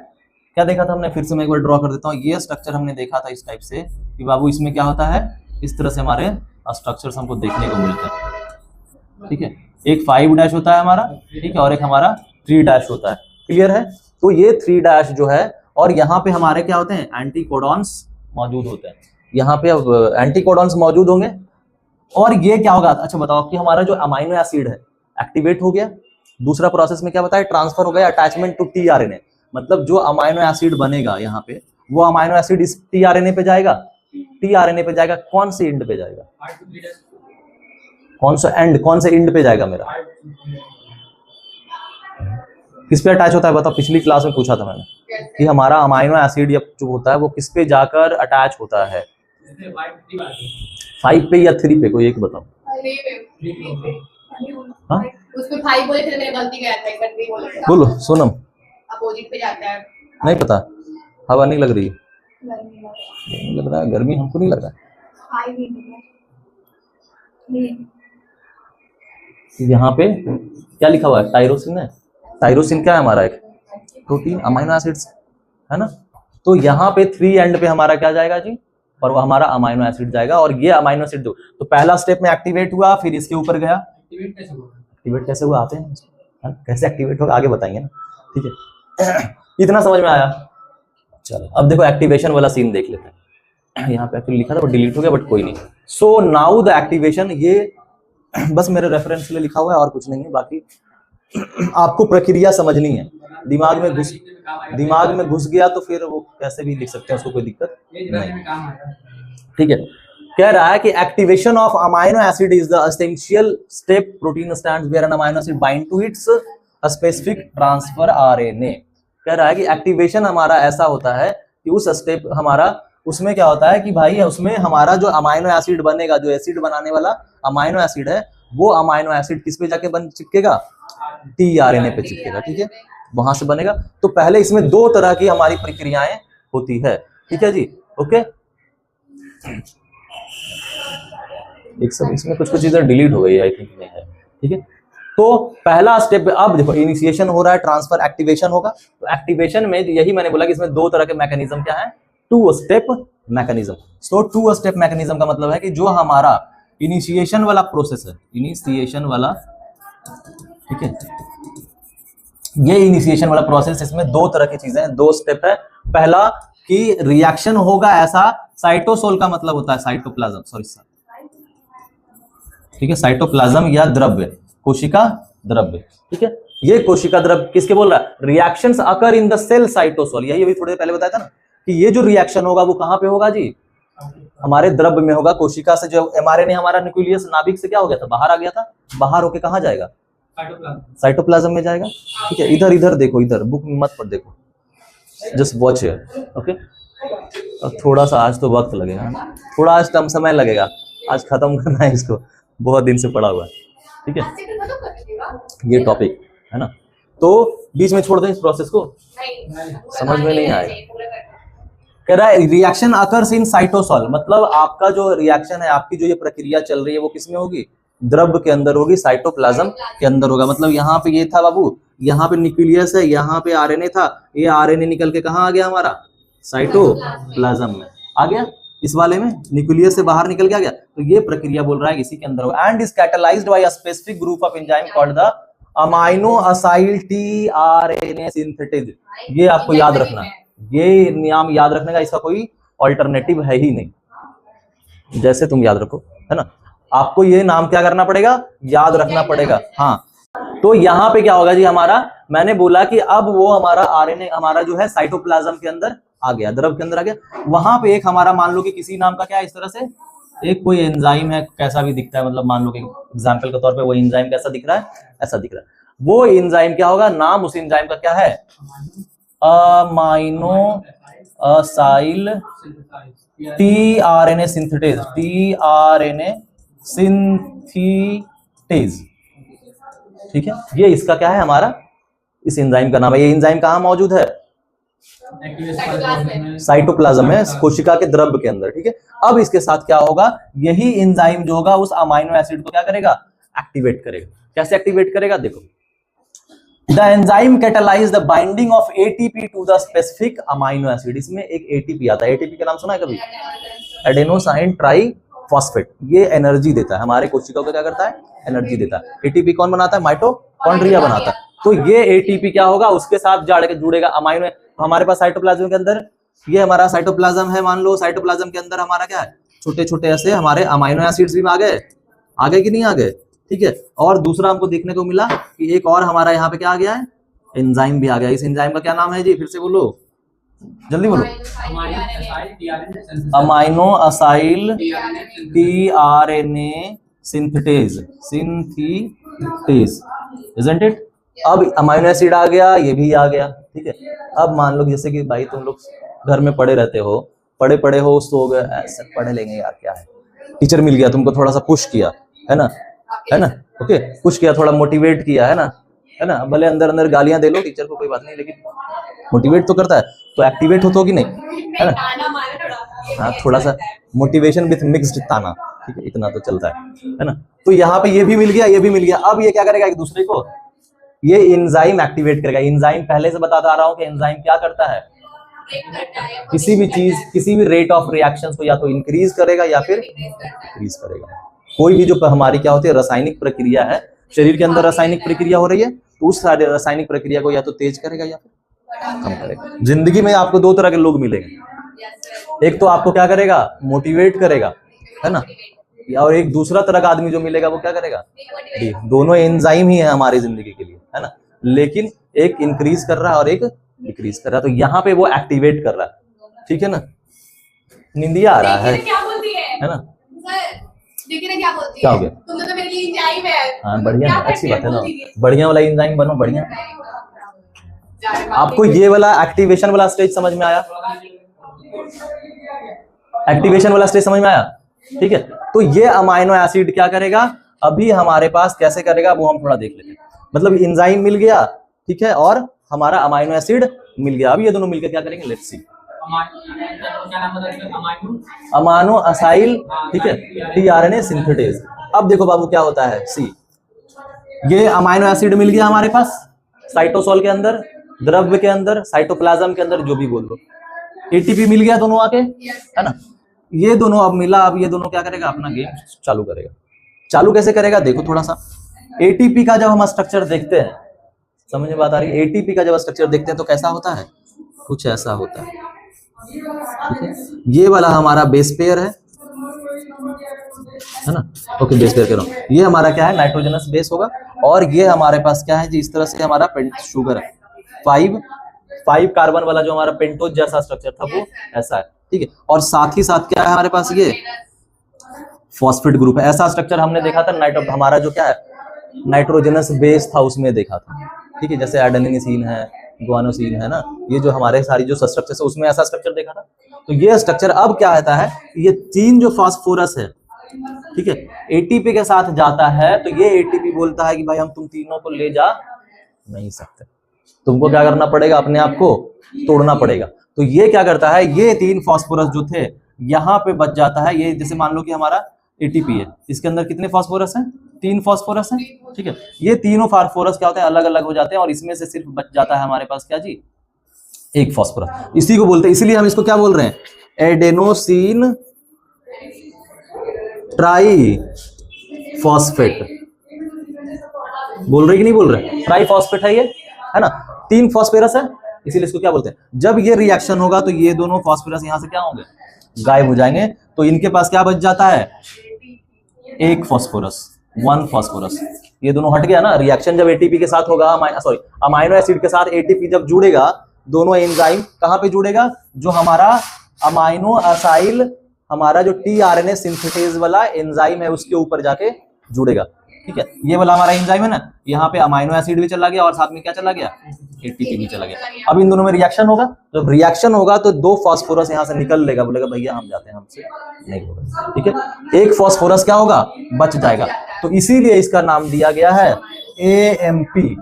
क्या देखा था हमने, फिर से मैं एक बार ड्रॉ कर देता हूँ, ये स्ट्रक्चर हमने देखा था इस टाइप से कि बाबू इसमें क्या होता है, इस तरह से हमारे स्ट्रक्चर्स हमको देखने को मिलते हैं, ठीक है। एक 5' होता है हमारा, ठीक है, और एक हमारा 3' होता है, क्लियर है। तो ये 3' जो है, और यहाँ पे हमारे क्या होते हैं, एंटीकोडॉन्स मौजूद होते हैं, यहाँ पे अब एंटीकोडॉन्स मौजूद होंगे। और ये क्या होगा, अच्छा बताओ कि हमारा जो अमाइनो एसिड है एक्टिवेट हो गया, दूसरा प्रोसेस में क्या बताया, ट्रांसफर हो गया अटैचमेंट टू टीआरएनए, मतलब जो अमाइनो एसिड बनेगा यहाँ पे, वो अमाइनो एसिड इस टीआरएनए पे जाएगा, टीआरएनए पे जाएगा, कौन से एंड पे जाएगा, कौन से एंड पे जाएगा मेरा, किस पे अटैच होता है बताओ, पिछली क्लास में पूछा था मैंने कि हमारा अमाइनो एसिड जो होता है वो किस पे जाकर अटैच होता है, 5 पे या 3 पे, कोई एक बताओ। हाँ उसमें 5 बोले थे, मैंने गलती किया था, 3 बोले थे। बोलो सोनम, अपोजिट पे जाता है, नहीं पता, हवा नहीं लग रही, गर्मी नहीं लग रहा है, गर्मी हमको नहीं लग रहा है। 5 नहीं, यहाँ पे क्या लिखा हुआ है, टायरोसिन है, टायरोसिन क्या है हमारा, एक प्रोटीन अमाइनो एसिड्स है ना। तो यहाँ पे 3 एंड पे हमारा क्या जाएगा जी, और वो हमारा अमाइनो एसिड जाएगा, और ये अमाइनो एसिड तो पहला स्टेप में एक्टिवेट हुआ, फिर इसके ऊपर गया, एक्टिवेट कैसे हुआ, आते हैं कैसे एक्टिवेट होगा आगे बताएंगे ना, ठीक है। इतना समझ में आया, चलो अब देखो एक्टिवेशन वाला सीन देख लेते हैं। यहाँ पे एक्चुअली लिखा था, डिलीट हो गया, बट कोई नहीं। सो नाउ द एक्टिवेशन, ये बस मेरे रेफरेंस के लिए लिखा हुआ है और कुछ नहीं है, बाकी आपको प्रक्रिया समझनी है, दिमाग में घुस गया तो फिर वो कैसे भी लिख सकते हैं, उसको कोई दिक्कत नहीं, ठीक है। कह रहा है कि activation of amino acid is the essential step protein stands where an amino acid bind to its specific transfer RNA. कह रहा है कि एक्टिवेशन हमारा ऐसा होता है कि उस स्टेप हमारा, उसमें क्या होता है कि भाई उसमें हमारा जो अमाइनो एसिड बनेगा, जो एसिड बनाने वाला अमाइनो एसिड है, वो अमाइनो एसिड किस पे जाके बन चिपकेगा, टीआरएनए पे चिपकेगा, ठीक है, वहां से बनेगा। तो पहले इसमें 2 तरह की हमारी प्रक्रियाएं होती है, ठीक है जी, ओके। एक सब इसमें कुछ चीजें डिलीट हो गई, आई थिंक नहीं है, ठीक है। तो पहला स्टेप, अब देखो इनिशिएशन हो रहा है, ट्रांसफर एक्टिवेशन होगा। तो एक्टिवेशन में यही मैंने बोला कि इसमें 2 तरह के मैकेनिज्म क्या है, 2 स्टेप मैकेनिज्म। सो 2 स्टेप मैकेनिज्म का मतलब है कि जो हमारा इनिशिएशन वाला प्रोसेस है, इनिशिएशन वाला, ठीक है, ये इनिशिएशन वाला प्रोसेस, इसमें 2 तरह की चीजें हैं, 2 स्टेप है। पहला कि रिएक्शन होगा ऐसा, साइटोसोल का मतलब होता है साइटोप्लाज्म, सॉरी सर, ठीक है, साइटोप्लाज्म या द्रव्य, कोशिका द्रव्य, ठीक है। ये कोशिका द्रव्य किसके बोल रहा है, reactions occur in the cell cytosol, यही अभी थोड़ी देर पहले बताया था ना कि ये जो रिएक्शन होगा वो कहां पे होगा जी, हमारे द्रव्य में होगा। कोशिका से जो एमआरएनए हमारा न्यूक्लियस नाभिक से क्या हो गया था, बाहर आ गया था, बाहर होके कहां जाएगा, साइटोप्लाज्म में जाएगा, ठीक है। इधर देखो, इधर बुक में मत पढ़, देखो, जस्ट वॉच हियर, ओके। और थोड़ा सा आज तो वक्त लगेगा, थोड़ा आज कम समय लगेगा, आज खत्म करना है इसको, बहुत दिन से पड़ा हुआ है, ठीक है, ये टॉपिक है ना। तो बीच में छोड़ दें इस प्रोसेस को, समझ में नहीं आएगा। कह रहा है रिएक्शन अकर्स इन साइटोसोल, मतलब आपका जो रिएक्शन है, आपकी जो ये प्रक्रिया चल रही है, वो किसमें होगी, द्रव्य के अंदर होगी, साइटोप्लाज्म के अंदर होगा। मतलब यहाँ पे ये था बाबू, यहाँ पे न्यूक्लियस है, यहाँ पे आरएनए था, ये आरएनए निकल के कहाँ आ गया हमारा, साइटोप्लाज्म में आ गया, इस वाले में न्यूक्लियस से बाहर निकल के आ गया। तो ये प्रक्रिया बोल रहा है इसी के अंदर होगा। And is catalysed by a specific group of enzyme called the amino acyl tRNA synthesis. ये आपको याद रखना, ये नाम याद रखने का, इसका कोई ऑल्टरनेटिव है ही नहीं, जैसे तुम याद रखो, है ना, आपको ये नाम क्या करना पड़ेगा, याद रखना पड़ेगा। हाँ, तो यहाँ पे क्या होगा जी, हमारा मैंने बोला कि अब वो हमारा आरएनए हमारा जो है साइटोप्लाज्म के अंदर आ गया, द्रव के अंदर आ गया। वहां पे एक हमारा मान लो कि किसी नाम का क्या है, इस तरह से एक कोई एंजाइम है, कैसा भी दिखता है, मतलब मान लो कि एग्जाम्पल के तौर पे वो एंजाइम कैसा दिख रहा है, ऐसा दिख रहा है। वो एंजाइम क्या होगा, नाम उस एंजाइम का क्या है, amino acyl tRNA synthetase, tRNA synthetase. ठीक है, ये इसका क्या है, हमारा इस एंजाइम का नाम है। ये एंजाइम कहाँ मौजूद है, साइटोप्लाज्म में, कोशिका के द्रव्य के अंदर। ठीक है, अब इसके साथ क्या होगा, यही एंजाइम जो होगा उस अमाइनो एसिड को क्या करेगा, एक्टिवेट करेगा। कैसे एक्टिवेट करेगा, देखो, the enzyme catalyse the binding of ATP to the specific amino acid. इसमें एक एटीपी आता है, एटीपी का नाम सुना है कभी, एडेनोसाइन ट्राइफॉस्फेट। ये एनर्जी देता है हमारे कोशिकाओं को, क्या करता है, एनर्जी देता है। एटीपी कौन बनाता है, माइटोकॉन्ड्रिया बनाता है। तो ये एटीपी क्या होगा, उसके साथ जुड़ेगा अमाइनो। हमारे पास साइटोप्लाज्म के अंदर, ये हमारा साइटोप्लाज्म है, मान लो साइटोप्लाज्म के अंदर हमारा क्या है, छोटे छोटे ऐसे हमारे अमाइनो एसिड्स भी आ गए कि नहीं आ गए। ठीक है, और दूसरा हमको देखने को मिला कि एक और हमारा यहाँ पे क्या आ गया है, एंजाइम भी आ गया। इस एंजाइम का क्या नाम है जी, फिर से बोलो, जल्दी बोलो, amino acyl tRNA synthetase, isn't it. अब अमाइनो एसिड आ गया, ये भी आ गया। ठीक है, अब मान लो जैसे कि भाई तुम लोग घर में पढ़े रहते हो, पढ़े हो, सो गए, ऐसे पढ़े लेंगे यार, क्या है, टीचर मिल गया, तुमको थोड़ा सा पुश किया, है ना, ओके, पुश किया, थोड़ा मोटिवेट किया, है ना, भले अंदर अंदर गालियां दे लो टीचर को, कोई बात नहीं, लेकिन मोटिवेट तो करता है, तो एक्टिवेट होता हो कि नहीं, है ना। हाँ, थोड़ा सा मोटिवेशन विथ मिक्स्ड ताना, ठीक है, इतना तो चलता है ना। तो यहाँ पे ये भी मिल गया, ये भी मिल गया। अब ये क्या करेगा, एक दूसरे को ये एंजाइम एक्टिवेट करेगा। एंजाइम पहले से बताता आ रहा हूं कि एंजाइम क्या करता है, किसी भी चीज, किसी भी रेट ऑफ रिएक्शंस को या तो इंक्रीज करेगा या फिर डिक्रीज करेगा। कोई भी जो हमारी क्या होती है, रासायनिक प्रक्रिया है, शरीर के अंदर रासायनिक प्रक्रिया हो रही है, तो उस सारे रासायनिक प्रक्रिया को या तो तेज करेगा या फिर कम करेगा। जिंदगी में आपको दो तरह के लोग मिलेंगे, एक तो आपको क्या करेगा, मोटिवेट करेगा, है ना, और एक दूसरा तरह का आदमी जो मिलेगा वो क्या करेगा, दोनों एंजाइम ही है हमारी जिंदगी के लिए, है ना, लेकिन एक इंक्रीज कर रहा है और एक डिक्रीज कर रहा है। तो यहाँ पे वो एक्टिवेट कर रहा है, ठीक है ना। निंदिया आ रहा है ना, क्या बोलती क्या हो गया, तुम तो मेरे लिए एंजाइम है। हाँ बढ़िया, अच्छी बात है ना, बढ़िया वाला एंजाइम बनो, बढ़िया। आपको ये वाला एक्टिवेशन वाला स्टेज समझ में आया, एक्टिवेशन वाला स्टेज समझ में आया, ठीक है। तो ये अमाइनो एसिड क्या करेगा, अभी हमारे पास कैसे करेगा वो हम थोड़ा देख लेते हैं। मतलब एंजाइम मिल गया, ठीक है, और हमारा अमाइनो एसिड मिल गया। अब ये दोनों मिलकर क्या करेंगे, लेट्स सी। अमाइनो असाइल, ठीक है, टीआरएनए सिंथेटेज। अब देखो बाबू क्या होता है, सी, ये अमाइनो एसिड मिल गया हमारे पास साइटोसोल के अंदर, द्रव्य के अंदर, साइटोप्लाज्म के अंदर, जो भी बोल दो। एटीपी मिल गया दोनों आके, है ना। ये दोनों अब मिला, अब ये दोनों क्या करेगा, अपना गेम चालू करेगा। चालू कैसे करेगा, देखो थोड़ा सा। एटीपी का जब हम स्ट्रक्चर देखते हैं, समझ में बात आ रही है, एटीपी का जब स्ट्रक्चर देखते हैं तो कैसा होता है, कुछ ऐसा होता है, ठीक है। ये वाला हमारा बेस पेयर है ना, ओके, बेस पेयर कह रहा हूं। ये हमारा क्या है, नाइट्रोजनस बेस होगा, और ये हमारे पास क्या है जी, इस तरह से हमारा शुगर है, 5 कार्बन वाला जो हमारा पेंटोज जैसा स्ट्रक्चर था वो ऐसा है, ठीक है। और साथ ही साथ क्या है हमारे पास, ये फॉस्फेट ग्रुप है। ऐसा स्ट्रक्चर हमने देखा था हमारा जो क्या है, नाइट्रोजनस बेस था, उसमें देखा था, ठीक है। जैसे एडेनिन है, गुआनोसिन है ना, ये जो हमारे सारी जो स्ट्रक्चर है उसमें ऐसा स्ट्रक्चर देखा था। तो ये स्ट्रक्चर अब क्या होता है, ये 3 जो फास्फोरस है, ठीक है, एटीपी के साथ जाता है, तो ये एटीपी बोलता है कि भाई हम तुम तीनों को ले जा नहीं सकते, तुमको क्या करना पड़ेगा, अपने आप को तोड़ना पड़ेगा। तो ये क्या करता है, ये 3 फास्फोरस जो थे यहाँ पे बच जाता है। ये जैसे मान लो कि हमारा एटीपी है, इसके अंदर कितने फास्फोरस हैं, 3 फास्फोरस हैं, ठीक है। ये तीनों फास्फोरस क्या होते हैं, अलग अलग हो जाते हैं, और इसमें से सिर्फ बच जाता है हमारे पास क्या जी, एक फास्फोरस। इसी को बोलते हैं, इसीलिए हम इसको क्या बोल रहे हैं, एडेनोसिन ट्राइफॉस्फेट। बोल रहे कि नहीं बोल रहे, ट्राइफॉस्फेट है ये, है ना, 3 फास्फोरस है, इसीलिए इसको क्या बोलते हैं। जब ये रिएक्शन होगा तो ये दोनों फास्फोरस यहां से क्या होंगे, गायब हो जाएंगे। तो इनके पास क्या बच जाता है, एक फास्फोरस, 1 फास्फोरस। ये दोनों हट गया ना, रिएक्शन जब एटीपी के साथ होगा, अमाइनो एसिड के साथ एटीपी जब जुड़ेगा, दोनों एंजाइम कहां पे जुड़ेगा, जो हमारा अमाइनो असाइल हमारा जो टीआरएनए सिंथेसेस वाला एंजाइम है उसके ऊपर जाके जुड़ेगा। ठीक है, ये वाला हमारा एंजाइम है ना, यहाँ पे अमाइनो एसिड भी चला गया और साथ में क्या चला गया, एटीपी भी चला गया। अब इन दोनों में रिएक्शन होगा, जब रिएक्शन होगा तो 2 फास्फोरस यहाँ से निकल लेगा, बोलेगा भैया हम जाते हैं, हमसे नहीं होगा। ठीक है, एक फास्फोरस क्या होगा, बच जाएगा। तो इसीलिए इसका नाम दिया गया है AMP,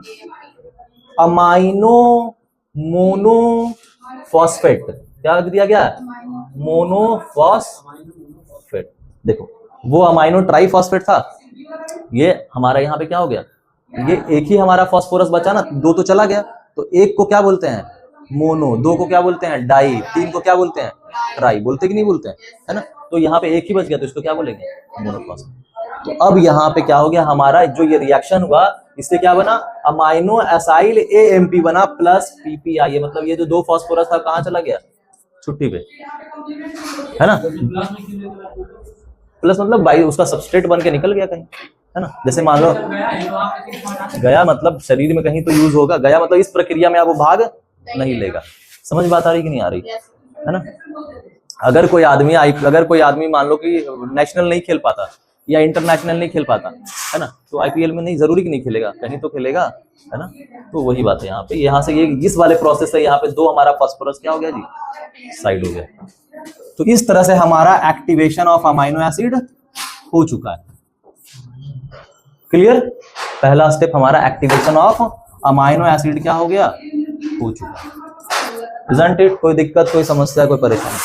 अमाइनो मोनोफॉस्फेट। क्या दिया गया, मोनोफॉस्फेट। देखो वो अमाइनो ट्राइफॉस्फेट था, ये हमारा यहाँ पे क्या हो गया, ये एक ही हमारा फास्फोरस बचा ना, 2 तो चला गया, तो एक को क्या बोलते हैं मोनो, 2 को क्या बोलते हैं डाई, 3 को क्या बोलते हैं ट्राई, बोलते कि नहीं बोलते हैं, है ना। तो यहाँ पे एक ही बच गया, तो इसको क्या बोलेंगे, मोनोफॉस्फेट। तो अब यहाँ पे क्या हो गया, हमारा जो ये रिएक्शन हुआ इससे क्या बना, अमाइनो एसाइल AMP बना प्लस PPI, मतलब ये जो 2 फास्फोरस था कहाँ चला गया, छुट्टी पे, है ना। प्लस मतलब भाई उसका सबस्ट्रेट बन के निकल गया कहीं, है ना। जैसे मान लो गया मतलब शरीर में कहीं तो यूज होगा, गया मतलब इस प्रक्रिया में आप वो भाग नहीं लेगा। समझ बात आ रही कि नहीं आ रही, है ना। अगर कोई आदमी मान लो कि नेशनल नहीं खेल पाता या इंटरनेशनल नहीं खेल पाता, है ना, तो IPL में नहीं, जरूरी कि नहीं खेलेगा, कहीं तो खेलेगा, है ना। तो वही बात है यहाँ पे, यहाँ से ये इस वाले प्रोसेस से यहाँ पे 2 हमारा फास्फोरस क्या हो गया जी, साइड हो गया। तो इस तरह से हमारा एक्टिवेशन ऑफ अमाइनो एसिड हो चुका है। क्लियर, पहला स्टेप हमारा एक्टिवेशन ऑफ अमाइनो एसिड क्या हो गया, हो चुका है। इजंट इट, कोई दिक्कत, कोई समस्या, कोई परेशानी,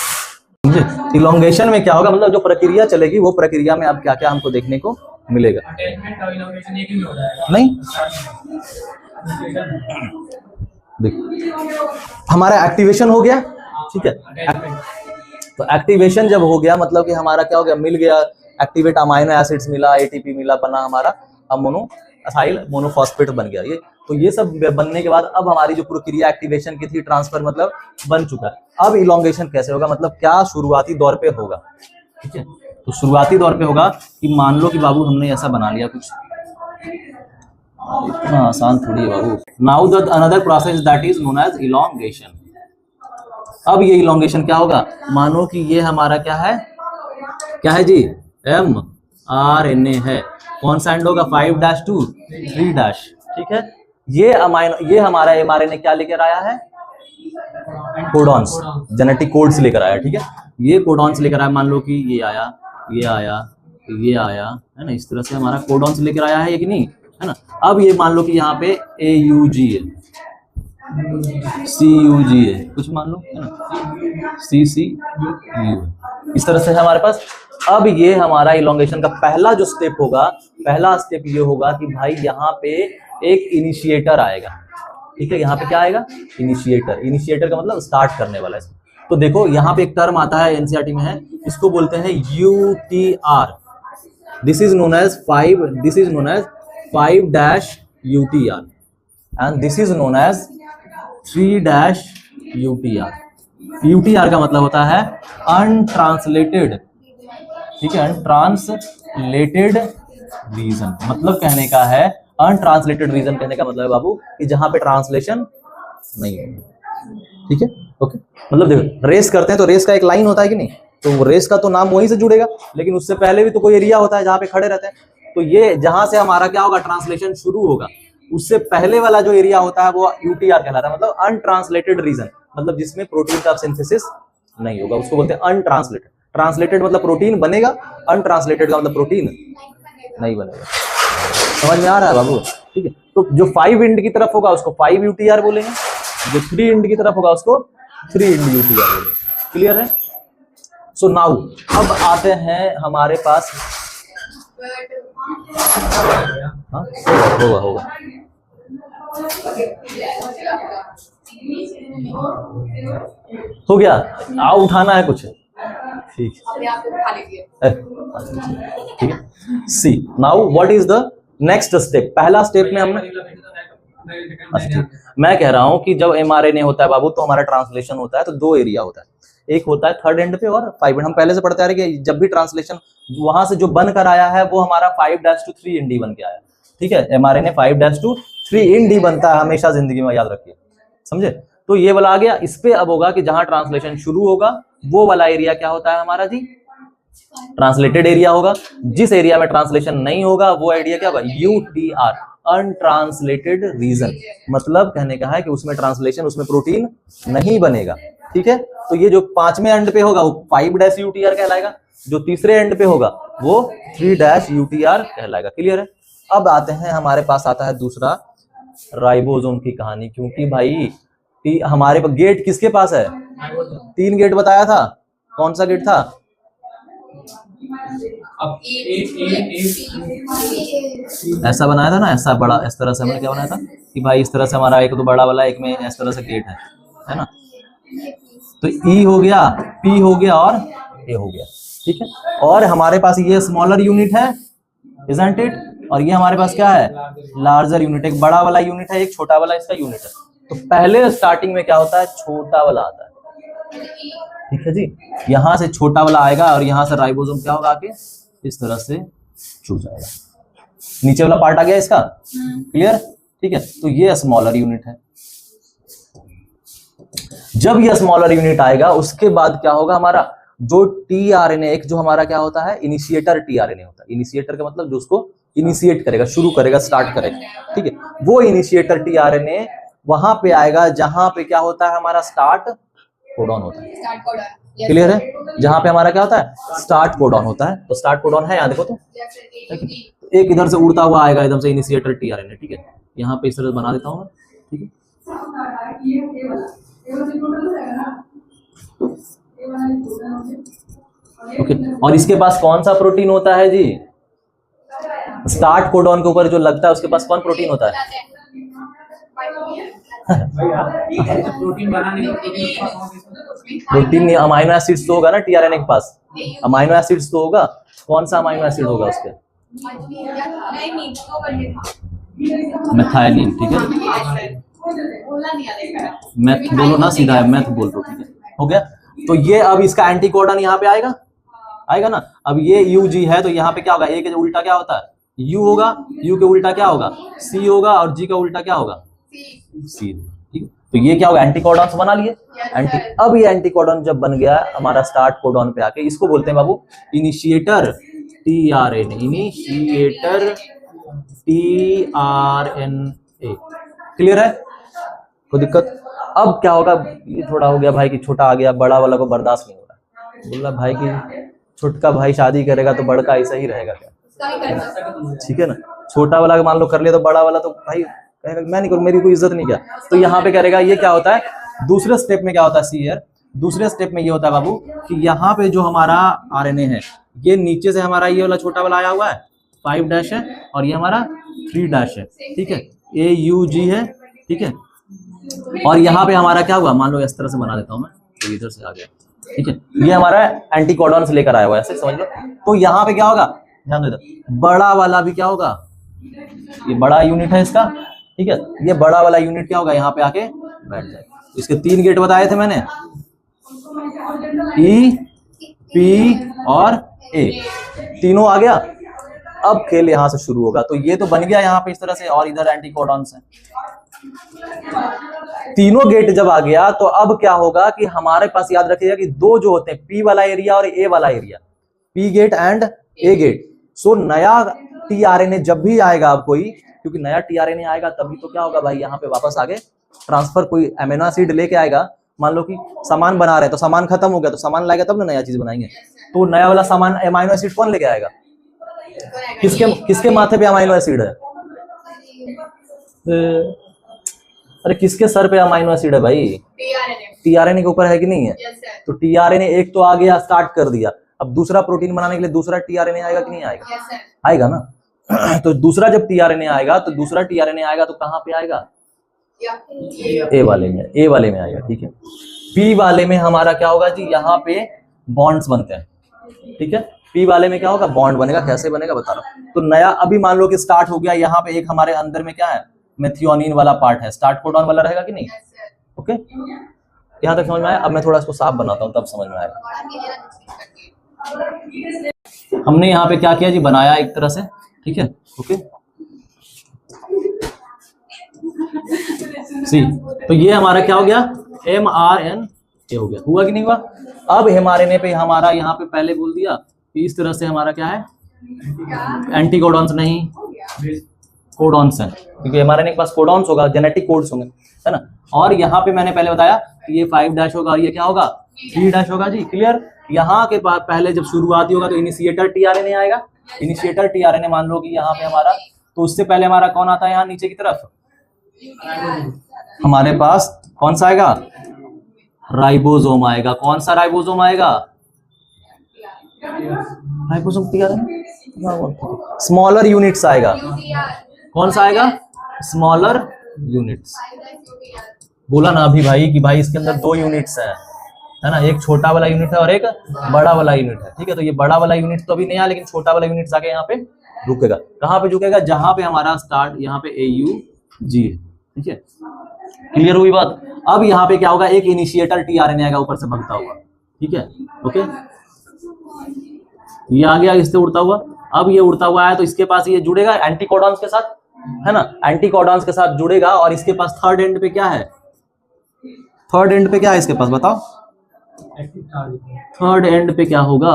समझे। इलोंगेशन में क्या होगा, मतलब जो प्रक्रिया चलेगी वो प्रक्रिया में अब क्या क्या हमको देखने को मिलेगा, नहीं देखो हमारा एक्टिवेशन हो गया। ठीक है, तो एक्टिवेशन जब हो गया मतलब कि हमारा क्या हो गया, मिल गया एक्टिवेट अमाइनो एसिड्स मिला, ATP मिला, बना हमारा मोनो एसाइल मोनोफॉस्फेट बन गया। ये तो ये सब बनने के बाद अब हमारी जो प्रक्रिया एक्टिवेशन की थी, ट्रांसफर मतलब बन चुका है। अब इलोंगेशन कैसे होगा, मतलब क्या शुरुआती दौर पे होगा। ठीक है, तो शुरुआती दौर पे होगा कि मान लो कि बाबू हमने ऐसा बना लिया कुछ, इतना आसान थोड़ी है बाबू। Now the another process that is known as elongation. अब ये इलोंगेशन क्या होगा, मानो कि ये हमारा क्या है जी, mRNA है। कौन सा एंड होगा, 5' to 3'। ठीक है, ये हमारा mRNA क्या लेकर आया है, कोडॉन्स, जेनेटिक कोड्स लेकर आया। ठीक है, ये कोडॉन्स लेकर आया, मान लो कि ये आया, है ना, इस तरह से हमारा कोडॉन्स लेकर आया है, ये कि नहीं, है ना। अब ये मान लो कि यहाँ पे AUG है, CUG है, कुछ मान लो, है ना, CCU, इस तरह से है हमारे पास। अब ये हमारा इलोंगेशन का पहला जो स्टेप होगा, पहला स्टेप ये होगा कि भाई यहाँ पे एक इनिशिएटर आएगा। ठीक है, यहाँ पे क्या आएगा, इनिशिएटर का मतलब स्टार्ट करने वाला है। तो देखो यहाँ पे एक टर्म आता है, NCERT में है, इसको बोलते हैं UTR। This is known as 5-UTR and this is known as 3-UTR। UTR का मतलब होता है अनट्रांसलेटेड। ठीक है, अनट्रांसलेटेड रीजन, मतलब कहने का है, अनट्रांसलेटेड रीजन कहने का मतलब है बाबू कि जहां पे ट्रांसलेशन नहीं है। ठीक है, ओके, मतलब देखो रेस करते हैं तो रेस का एक लाइन होता है कि नहीं, तो रेस का तो नाम वहीं से जुड़ेगा, लेकिन उससे पहले भी तो कोई एरिया होता है जहां पे खड़े रहते हैं। तो ये जहां से हमारा क्या होगा, ट्रांसलेशन शुरू होगा, उससे पहले वाला जो एरिया होता है वो UTR कहलाता है, मतलब अनट्रांसलेटेड रीजन, मतलब जिसमें प्रोटीन का सिंथेसिस नहीं होगा, उसको बोलते हैं अनट्रांसलेटेड। ट्रांसलेटेड मतलब प्रोटीन बनेगा, अनट्रांसलेटेड का मतलब प्रोटीन नहीं बनेगा। समझ में आ रहा है बाबू। ठीक है, तो जो 5 इंड की तरफ होगा उसको 5-UTR बोलेंगे, जो 3 इंड की तरफ होगा उसको 3-UTR बोलेंगे। क्लियर है। सो नाउ अब आते हैं हमारे पास, हाँ होगा हो गया, आओ उठाना है कुछ, ठीक है। See now what is the next step. पहला स्टेप में हमने, अच्छा मैं कह रहा हूं कि जब mRNA होता है बाबू तो हमारा ट्रांसलेशन होता है तो 2 एरिया होता है, एक होता है 3rd एंड पे और 5 एंड। हम पहले से पढ़ते आ रहे कि जब भी ट्रांसलेशन वहां से जो बनकर आया है वो हमारा 5' to 3' बन के आया। ठीक है, mRNA 5' to 3' बनता है हमेशा जिंदगी में, याद रखिए, समझे। तो ये वाला आ गया। इस पे अब होगा कि जहां ट्रांसलेशन शुरू होगा वो वाला एरिया क्या होता है हमारा जी, ट्रांसलेटेड एरिया होगा। जिस एरिया में ट्रांसलेशन नहीं होगा वो एरिया क्या होगा, UTR, अनट्रांसलेटेड रीजन। मतलब कहने का है कि उसमें ट्रांसलेशन, उसमें प्रोटीन नहीं बनेगा। ठीक है, तो ये जो 5वें एंड पे होगा वो 5' UTR कहलाएगा, जो तीसरे एंड पे होगा वो 3' UTR कहलाएगा। क्लियर है। अब आते हैं, हमारे पास आता है दूसरा राइबोसोम की कहानी। क्योंकि भाई हमारे पास गेट किसके पास है, 3 गेट बताया था। कौन सा गेट था, अब ऐसा बनाया था ना, ऐसा बड़ा, इस तरह से हमने क्या बनाया था कि भाई इस तरह से हमारा एक तो बड़ा वाला, एक में इस तरह से गेट है ना। तो E हो गया, P हो गया और A हो गया। ठीक है, और हमारे पास ये स्मॉलर यूनिट है, इजंट इट, और ये हमारे पास क्या है, लार्जर यूनिट। एक बड़ा वाला यूनिट है, एक छोटा वाला इसका यूनिट है। तो पहले स्टार्टिंग में क्या होता है, छोटा वाला आता है। ठीक है जी, यहां से छोटा वाला आएगा और यहां से राइबोसोम क्या होगा, आके इस तरह से छू जाएगा। नीचे वाला पार्ट आ गया इसका, क्लियर। ठीक है, तो ये स्मॉलर यूनिट है। जब ये स्मॉलर यूनिट आएगा उसके बाद क्या होगा, हमारा जो tRNA, एक जो हमारा क्या होता है, इनिशिएटर tRNA होता है। इनिशिएटर का मतलब जो उसको इनिशिएट करेगा, शुरू करेगा, स्टार्ट करेगा। ठीक है, वो इनिशिएटर tRNA वहां पे आएगा जहां पे क्या होता है, हमारा स्टार्ट कोडॉन होता है। क्लियर है, जहां पे हमारा क्या होता है, स्टार्ट कोडॉन होता है। तो स्टार्ट कोडॉन है, यहाँ देखो तो एक इधर से उड़ता हुआ आएगा एकदम से इनिशिएटर tRNA। ठीक है, यहाँ पे इस तरह बना देता हूँ मैं। ठीक है, ओके, और इसके पास कौन सा प्रोटीन होता है जी, स्टार्ट कोडॉन के ऊपर जो लगता है उसके पास कौन प्रोटीन होता है, प्रोटीन बनाने प्रोटीन अमाइनो एसिड्स तो होगा ना tRNA के पास, अमाइनो एसिड्स तो होगा। कौन सा अमाइनो एसिड होगा उसके, मेथाइलिन। ठीक है, मैथ बोलो ना, सीधा है मैथ बोल दो। ठीक है, हो गया। तो ये अब इसका एंटी कोडॉन यहाँ पे आएगा, आएगा ना। अब ये UG है, तो यहाँ पे क्या होगा, A के उल्टा क्या होता है, U होगा, U के उल्टा क्या होगा, C होगा, और G का उल्टा क्या होगा, C। ठीक है, तो ये क्या होगा, एंटी कोडॉन बना लिए। एंटी, अब ये एंटी कोडॉन जब बन गया हमारा स्टार्ट कोडॉन पे आके, इसको बोलते हैं बाबू initiator tRNA, initiator tRNA। Clear है, कोई दिक्कत। अब क्या होगा, ये थोड़ा हो गया भाई कि छोटा आ गया, बड़ा वाला को बर्दाश्त नहीं हो रहा, बोला भाई कि छोटका भाई शादी करेगा तो बड़का ऐसा ही रहेगा क्या। ठीक है ना, छोटा वाला मान लो कर लिया तो बड़ा वाला तो भाई कहेगा मैं नहीं करूँ, मेरी कोई इज्जत नहीं किया। तो यहाँ पे करेगा, ये क्या होता है, दूसरे स्टेप में क्या होता है, सी ईयर, दूसरे स्टेप में ये होता है बाबू कि यहाँ पे जो हमारा RNA है, ये नीचे से हमारा ये वाला छोटा वाला आया हुआ है, 5' है, और ये हमारा 3' है। ठीक है, AUG है। ठीक है, और यहाँ पे हमारा क्या हुआ, मान लो इस तरह से बना देता हूँ मैं, तो इधर से आ गया। ठीक है, ये हमारा एंटी कोडॉन लेकर आया हुआ है, ऐसे समझ लो। तो यहाँ पे क्या होगा, ध्यान दो, बड़ा वाला भी क्या होगा, ये बड़ा यूनिट है इसका। ठीक है, ये बड़ा वाला यूनिट क्या होगा, यहाँ पे आके बैठ जाएगा। इसके 3 गेट बताए थे मैंने, E, P और A, तीनों आ गया। अब खेल यहाँ से शुरू होगा। तो ये तो बन गया यहाँ पे इस तरह से, और इधर एंटी कोडॉन है। तीनों गेट जब आ गया तो अब क्या होगा कि हमारे पास, याद रखिएगा कि 2 जो होते हैं, P वाला एरिया और A वाला area, P gate and A gate. So नया tRNA जब भी आएगा, अब कोई, क्योंकि नया tRNA आएगा तभी तो क्या होगा भाई, यहाँ पे वापस आगे ट्रांसफर, कोई अमीनो एसिड लेके आएगा। मान लो कि सामान बना रहे हैं तो सामान खत्म हो गया, तो सामान लाएगा तब ना नया चीज बनाएंगे। तो नया वाला सामान अमीनो एसिड कौन लेके आएगा, किसके माथे पे अमीनो एसिड है, अरे किसके सर पे अमीनो एसिड है भाई, tRNA के ऊपर है कि नहीं है। तो tRNA एक तो आ गया, स्टार्ट कर दिया। अब दूसरा प्रोटीन बनाने के लिए दूसरा tRNA आएगा कि नहीं आएगा, आएगा ना। तो दूसरा जब tRNA आएगा, तो दूसरा tRNA आएगा तो कहाँ पे आएगा, A वाले में, A वाले में आएगा। ठीक है, P वाले में हमारा क्या होगा जी, यहाँ पे बॉन्ड्स बनते हैं। ठीक है, P वाले में क्या होगा, बॉन्ड बनेगा। कैसे बनेगा बता रहा हूँ। तो नया अभी मान लो कि स्टार्ट हो गया, यहाँ पे एक हमारे अंदर में क्या है, मेथियोनिन वाला पार्ट है, स्टार्ट कोडॉन वाला रहेगा कि नहीं। ओके, यहाँ तक समझ में आया। अब मैं थोड़ा इसको साफ बनाता हूँ, तब समझ में आएगा। हमने यहाँ पे क्या किया जी, बनाया एक तरह से। ठीक है, ओके, सी, तो ये हमारा क्या हो गया, mRNA हो गया, हुआ कि नहीं हुआ। अब mRNA पे हमारा यहाँ पे पहले बोल दिया इस तरह से हमारा क्या है, एंटी कोडॉन्स नहीं, कोडॉन्स है, क्योंकि मRNA के पास कोडॉन्स होगा, जेनेटिक कोड्स होंगे, है ना। और यहाँ पे मैंने पहले बताया कि ये 5' होगा और ये क्या होगा, 3' होगा जी, क्लियर। यहाँ के बाद पहले जब शुरुआती होगा तो इनिशिएटर tRNA आएगा, इनिशिएटर tRNA मान लो कि यहाँ पे हमारा, तो उससे पहले हमारा कौन आता है यहाँ नीचे की तरफ, हमारे पास कौन सा आएगा, राइबोसोम आएगा। कौन सा राइबोसोम आएगा, राइबोसोम tRNA, स्मॉलर यूनिट्स आएगा। कौन सा आएगा, स्मॉलर यूनिट्स। बोला ना अभी भाई कि भाई इसके अंदर 2 यूनिट्स है ना, एक छोटा वाला यूनिट है और एक बड़ा वाला यूनिट है, ठीक है। तो ये बड़ा वाला यूनिट तो अभी नहीं आया, लेकिन छोटा वाला यूनिट आके यहाँ पे रुकेगा। कहाँ पे रुकेगा, जहां पे हमारा स्टार्ट यहाँ पे AUG है, ठीक है, क्लियर हुई बात। अब यहाँ पे क्या होगा, एक इनिशिएटर tRNA आएगा ऊपर से भागता हुआ, ठीक है, ओके। ये आ गया इससे उड़ता हुआ। अब ये उड़ता हुआ है तो इसके पास ये जुड़ेगा एंटीकोडॉन्स के साथ, है ना, एंटीकोडॉन्स के साथ जुड़ेगा। और इसके पास थर्ड एंड पे क्या है, थर्ड एंड पे क्या है इसके पास, बताओ। थर्ड एंड पे क्या होगा,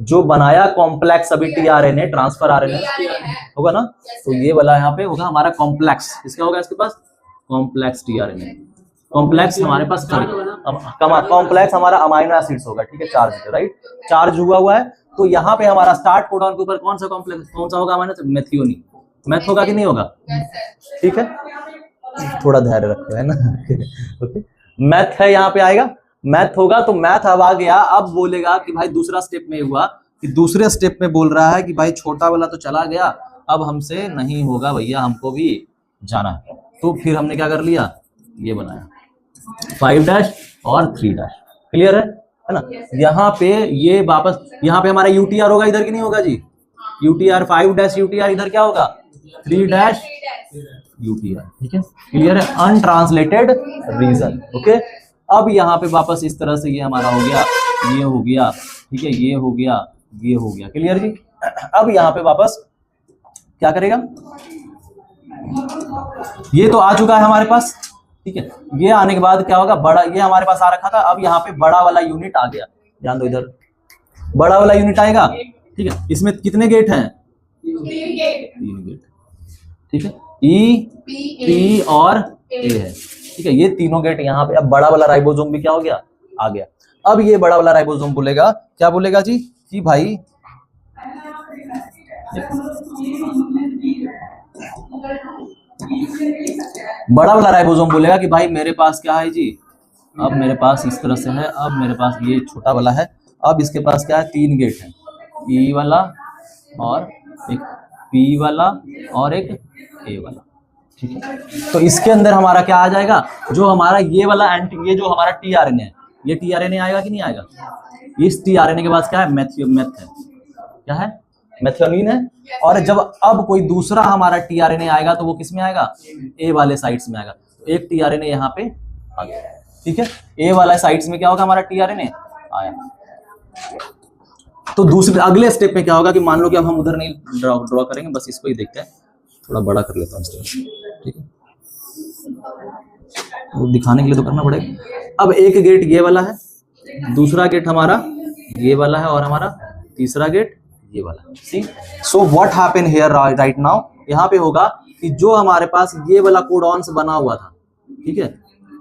जो बनाया कॉम्प्लेक्स अभी tRNA, ट्रांसफर RNA होगा ना, तो ये वाला यहाँ पे होगा हमारा कॉम्प्लेक्स। इसका होगा इसके पास कॉम्प्लेक्स tRNA, कॉम्प्लेक्स हमारे पास कॉम्प्लेक्स हमारा अमाइनो एसिड्स होगा, ठीक है, चार्ज, राइट, चार्ज हुआ है। तो यहाँ पे हमारा स्टार्ट कोडॉन के ऊपर कौन सा कॉम्प्लेक्स, कौन सा होगा अमाइनो एसिड, मेथियोनिन। मैथ होगा कि नहीं होगा, ठीक है, थोड़ा धैर्य रखो, है ना। ओके, मैथ है यहाँ पे आएगा, मैथ होगा। तो मैथ अब आ गया। अब बोलेगा कि भाई दूसरा स्टेप में हुआ कि दूसरे स्टेप में बोल रहा है कि भाई छोटा वाला तो चला गया, अब हमसे नहीं होगा भैया, हमको भी जाना है। तो फिर हमने क्या कर लिया, ये बनाया 5' और 3', क्लियर है ना। यहाँ पे ये वापस, यहाँ पे हमारा UTR होगा इधर, कि नहीं होगा जी, UTR 5' UTR, इधर क्या होगा 3' UTR, ठीक है, क्लियर है, अनट्रांसलेटेड रीजन, ओके। अब यहाँ पे वापस इस तरह से ये हमारा हो गया, ये हो गया, ठीक है, ये हो गया, ये हो गया, क्लियर जी। अब यहाँ पे वापस क्या करेगा, ये तो आ चुका है हमारे पास, ठीक है। ये आने के बाद क्या होगा, बड़ा, ये हमारे पास आ रखा था, अब यहाँ पे बड़ा वाला यूनिट आ गया, ध्यान दो इधर, बड़ा वाला यूनिट आएगा, ठीक है। इसमें कितने गेट हैं, 3 गेट, ठीक है, E, P और A है, ठीक है, ये तीनों गेट यहाँ पे। अब बड़ा वाला राइबोसोम भी क्या हो गया, आ गया। अब ये बड़ा वाला राइबोसोम बोलेगा, क्या बोलेगा जी, कि भाई बड़ा वाला राइबोसोम बोलेगा कि भाई मेरे पास क्या है जी, अब मेरे पास इस तरह से है, अब मेरे पास ये छोटा वाला है, अब इसके पास क्या है, 3 गेट है, E वाला और एक P वाला और एक A वाला, ठीक है। तो इसके अंदर हमारा क्या आ जाएगा, जो हमारा ये वाला ये जो हमारा tRNA है, ये tRNA आएगा कि नहीं आएगा। इस tRNA के पास क्या है, मैथ है, क्या है, मेथियोनिन है। और जब अब कोई दूसरा हमारा tRNA आएगा तो वो किस में आएगा, A वाले साइट्स में आएगा। तो एक tRNA यहाँ पे आ गया, ठीक है, A वाला साइट्स में क्या होगा, हमारा tRNA आया। तो दूसरे अगले स्टेप में क्या होगा कि मान लो कि अब हम उधर नहीं ड्रॉ करेंगे, बस इसको ही देखते हैं, थोड़ा बड़ा कर लेता हूँ, ठीक है, तो दिखाने के लिए तो करना पड़ेगा। अब एक गेट ये वाला है, दूसरा गेट हमारा ये वाला है और हमारा तीसरा गेट ये वाला है। See, so what happen here right now, यहाँ पे होगा कि जो हमारे पास ये वाला कोडॉन से बना हुआ था, ठीक है,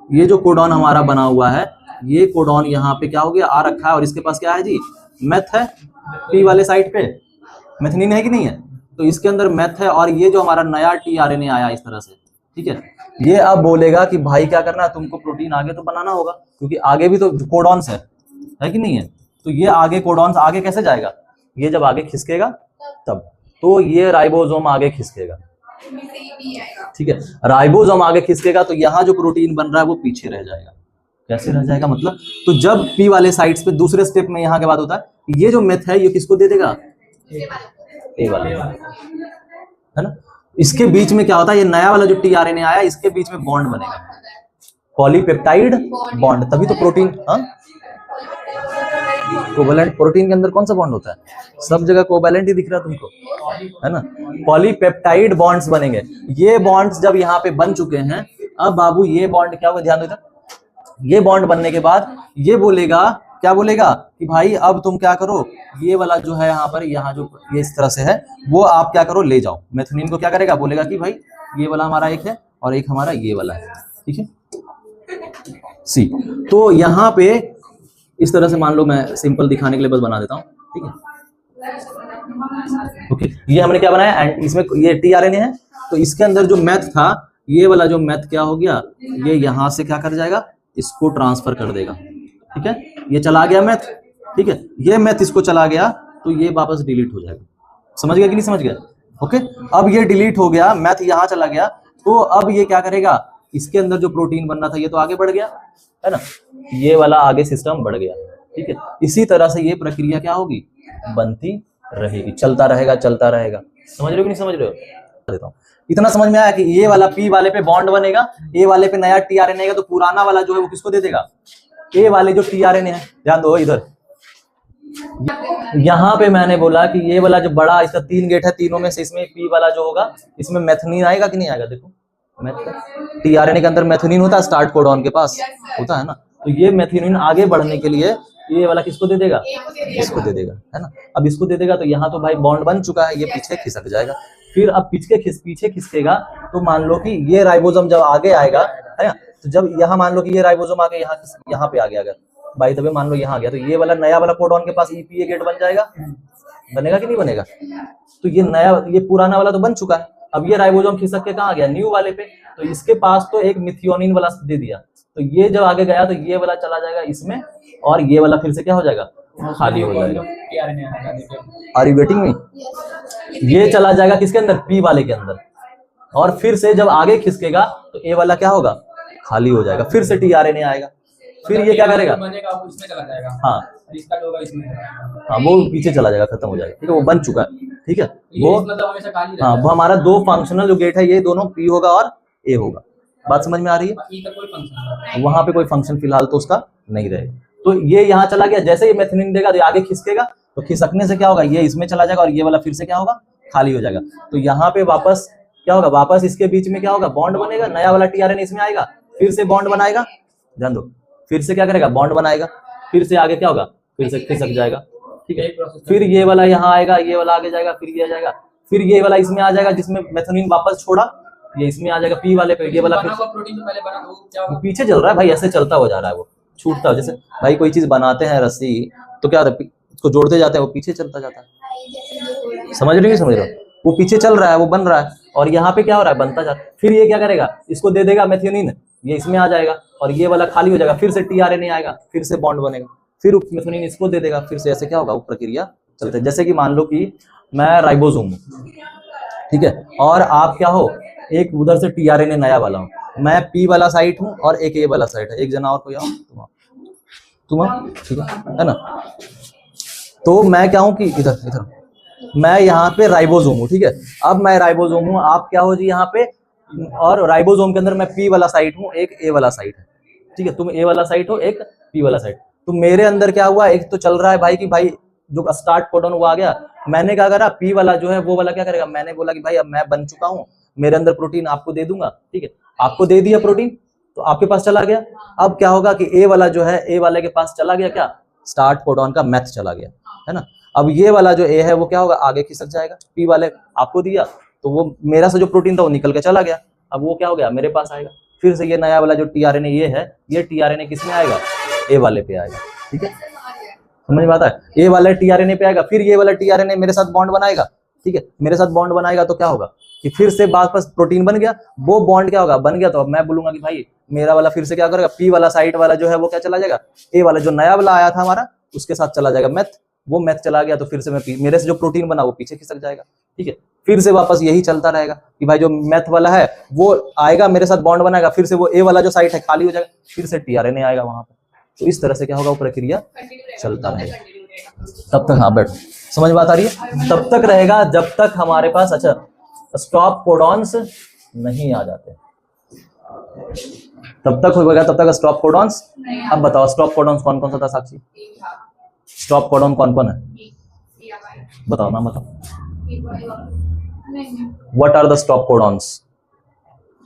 ये जो कोडॉन हमारा बना हुआ है, ये कोडॉन यहाँ पे क्या हो गया, आ रखा है, और इसके पास क्या है जी, मैथ है, P वाले साइड पे मेथियोनिन है कि नहीं है, तो इसके अंदर मैथ है। और ये जो हमारा नया tRNA आया इस तरह से, ठीक है, ये अब बोलेगा कि भाई क्या करना है, तुमको प्रोटीन आगे तो बनाना होगा, क्योंकि आगे भी तो कोडॉन्स है कि नहीं है। तो ये आगे कोडॉन्स आगे कैसे जाएगा, ये जब आगे खिसकेगा तब, तो ये राइबोसोम आगे खिसकेगा, ठीक है, राइबोसोम आगे खिसकेगा, तो यहाँ जो प्रोटीन बन रहा है वो पीछे रह जाएगा। कैसे रह जाएगा मतलब, तो जब P वाले साइड्स पे दूसरे स्टेप में यहाँ के बाद होता है, ये जो मेथ है ये किसको दे देगा, A वाले, है ना। इसके बीच में क्या होता है, ये नया वाला जो tRNA आया, इसके बीच में बॉन्ड बनेगा, पॉलीपेप्टाइड बॉन्ड, तभी तो प्रोटीन, हाँ, कोवैलेंट प्रोटीन के अंदर कौन सा बॉन्ड होता है, सब जगह कोवैलेंट ही दिख रहा है तुमको, है ना, पॉलीपेप्टाइड बॉन्ड्स बनेंगे। ये बॉन्ड्स जब यहाँ पे बन चुके हैं, अब बाबू ये बॉन्ड क्या होगा, ध्यान दो इधर, ये बॉन्ड बनने के बाद ये बोलेगा क्या बोलेगा कि भाई अब तुम क्या करो, ये वाला जो है यहाँ पर, यहाँ जो ये इस तरह से है, वो आप क्या करो ले जाओ। मेथियोनिन को क्या करेगा, बोलेगा कि भाई ये वाला हमारा एक है और एक हमारा ये वाला है, ठीक है। सी, तो यहाँ पे इस तरह से मान लो, मैं सिंपल दिखाने के लिए बस बना देता हूँ, ठीक है। ओके, ये हमने क्या बनाया, एंड इसमें ये टीआरएनए है, तो इसके अंदर जो मैथ था, ये वाला जो मैथ क्या हो गया, ये यहाँ से क्या कर जाएगा, इसको ट्रांसफर कर देगा, ठीक है। ये चला गया मैथ, ठीक है, ये मैथ इसको चला गया तो ये वापस डिलीट हो जाएगा। समझ गया कि नहीं समझ गया? ओके, अब ये डिलीट हो गया, मैथ यहाँ चला गया, तो अब ये क्या करेगा, इसके अंदर जो प्रोटीन बनना था ये तो आगे बढ़ गया है ना, ये वाला आगे सिस्टम बढ़ गया, ठीक है। इसी तरह से ये प्रक्रिया क्या होगी, बनती रहेगी, चलता रहेगा चलता रहेगा। समझ रहे हो कि नहीं समझ रहे हो? देता हूं, इतना समझ में आया कि ये वाला पी वाले पे बॉन्ड बनेगा, ए वाले पे नया टीआरएनए आएगा, तो पुराना वाला जो है वो किसको दे देगा, ए वाले जो टीआरएनए है। ध्यान दो इधर, यहाँ पे मैंने बोला कि ये वाला जो बड़ा, इसका 3 गेट है, तीनों में से इसमें पी वाला जो होगा, इसमें मेथियोनिन आएगा कि नहीं आएगा? देखो टीआरएनए के अंदर मेथियोनिन होता है, स्टार्ट कोडॉन के पास होता है ना, तो ये मेथियोनिन आगे बढ़ने के लिए ये वाला किसको दे देगा, इसको दे देगा, है ना। अब इसको दे देगा तो यहाँ तो भाई बॉन्ड बन चुका है, ये पीछे खिसक जाएगा। फिर अब पीछे खिसकेगा, तो मान लो कि ये राइबोसोम जब आगे आएगा, है ना, तो जब यहाँ मान लो कि ये राइबोसोम आगे यहाँ पे आ गया, अगर भाई तभी मान लो यहाँ आ गया, तो ये वाला नया वाला कोडॉन के पास ईपीए गेट बन जाएगा, बनेगा कि नहीं बनेगा? तो ये नया, ये पुराना वाला तो बन चुका है, अब ये राइबोसोम खिसक के कहाँ आ गया, न्यू वाले पे, तो इसके पास तो एक मिथियोनिन वाला दे दिया, तो ये जब आगे गया तो ये वाला चला जाएगा इसमें, और ये वाला फिर से क्या हो जाएगा, खाली हो जाएगा। Are you getting me? ये चला जाएगा किसके अंदर, पी वाले के अंदर, और फिर से जब आगे खिसकेगा तो ए वाला क्या होगा, खाली हो जाएगा, फिर से टीआरएनए आएगा, फिर ये क्या करेगा, हाँ हाँ, वो पीछे चला जाएगा, खत्म हो जाएगा, ठीक है, वो बन चुका है, ठीक है। वो हाँ, वो हमारा 2 फंक्शनल जो गेट है, ये दोनों पी होगा और ए होगा। बात समझ में आ रही है? वहां पे कोई फंक्शन फिलहाल तो उसका नहीं रहेगा। तो ये यहाँ चला गया, जैसे ही मेथियोनिन देगा तो आगे खिसकेगा, तो खिसकने से क्या होगा, ये इसमें चला जाएगा और ये वाला फिर से क्या होगा, खाली हो जाएगा। तो यहाँ पे वापस क्या होगा, वापस इसके बीच में क्या होगा, बॉन्ड बनेगा, नया वाला टीआरएनए इसमें आएगा, फिर से बॉन्ड बनाएगा, ध्यान दो, फिर से क्या करेगा, बॉन्ड बनाएगा, फिर से आगे क्या होगा, फिर से खिसक जाएगा, ठीक है। फिर ये वाला यहाँ आएगा, ये वाला आगे जाएगा, फिर ये जाएगा, फिर ये वाला इसमें आ जाएगा, जिसमें मेथियोनिन वापस छोड़ा, ये इसमें आ जाएगा पी वाले पे, ये वाला फिर प्रोटीन तो पहले बना, वो पीछे चल रहा है भाई, ऐसे चलता हो जा रहा है, वो छूटता है। जैसे भाई कोई चीज बनाते हैं रस्सी, तो क्या होता है, उसको जोड़ते जाते हैं, वो पीछे चलता जाता है। समझ रहे हो, समझ रहे हो? वो पीछे चल रहा है, वो बन रहा है, और यहाँ पे क्या हो रहा है, बनता जाता है। फिर ये क्या करेगा, इसको दे देगा मेथियोनिन, ये इसमें आ जाएगा और ये वाला खाली हो जाएगा, फिर से टीआरएनए आएगा, फिर से बॉन्ड बनेगा, फिर मेथियोनिन इसको दे देगा, फिर से ऐसे क्या होगा, वो प्रक्रिया चलते है। जैसे कि मान लो कि मैं राइबोसोम हूँ, ठीक है, और आप क्या हो, एक उधर से टीआरएनए नया वाला हूँ, मैं पी वाला साइट हूँ और एक ए वाला साइट है, एक जना और कोई आओ, तुम ठीक है ना। तो मैं क्या हूँ कि इधर मैं यहाँ पे राइबोसोम हूँ, ठीक है। अब मैं राइबोसोम हूँ, आप क्या हो जी यहाँ पे, और राइबोसोम के अंदर मैं पी वाला साइट हूँ, एक ए वाला साइट है, ठीक है। तुम ए वाला साइट हो, एक पी वाला साइट। तो मेरे अंदर क्या हुआ, एक तो चल रहा है भाई कि भाई जो स्टार्ट कोडॉन वो आ गया, मैंने क्या करा, पी वाला जो है वो वाला क्या करेगा, मैंने बोला कि भाई अब मैं बन चुका हूँ, मेरे अंदर प्रोटीन आपको दे दूंगा, ठीक है। आपको दे दिया प्रोटीन, तो आपके पास चला गया। अब क्या होगा कि ए वाला जो है, ए वाले के पास चला गया क्या, स्टार्ट कोडॉन का मैथ चला गया, है ना। अब ये वाला जो ए है वो क्या होगा, आगे खिसक जाएगा, पी वाले आपको दिया, तो वो मेरा से जो प्रोटीन था वो निकल के चला गया, अब वो क्या हो गया, मेरे पास आएगा। फिर से ये नया वाला जो टीआरएनए ये है, ये टीआरएनए किसमें आएगा, ए वाले पे आएगा, ठीक है। समझ में आता है, ए वाला टीआरएनए पे आएगा, फिर ये वाला टीआरएनए मेरे साथ बॉन्ड बनाएगा, ठीक है। मेरे साथ बॉन्ड बनाएगा तो क्या होगा कि फिर से वापस प्रोटीन बन गया, वो बॉन्ड क्या होगा, बन गया, तो अब मैं बोलूंगा कि भाई मेरा वाला फिर से क्या करेगा, पी वाला साइड वाला जो है वो क्या चला जाएगा, ए वाला जो नया वाला आया था हमारा उसके साथ चला जाएगा मैथ, वो मैथ चला गया, तो फिर से मेरे से जो प्रोटीन बना वो पीछे खिसक जाएगा, ठीक है। फिर से वापस यही चलता रहेगा कि भाई जो मैथ वाला है वो आएगा, मेरे साथ बॉन्ड बनाएगा, फिर से वो ए वाला जो साइट है खाली हो जाएगा, फिर से टीआरएनए आएगा वहां पे। तो इस तरह से क्या होगा, वो प्रक्रिया चलता रहेगा तब तक। हाँ, बैठ, समझ बात आ रही है? तब तक रहेगा जब तक हमारे पास, अच्छा, स्टॉप कोडॉन्स नहीं आ जाते, तब तक होगा, तब तक स्टॉप कोडॉन्स। अब बताओ स्टॉप कोडॉन्स कौन कौन सा था साक्षी, स्टॉप कोडॉन कौन कौन है, बताओ ना, बताओ। What are the stop codons?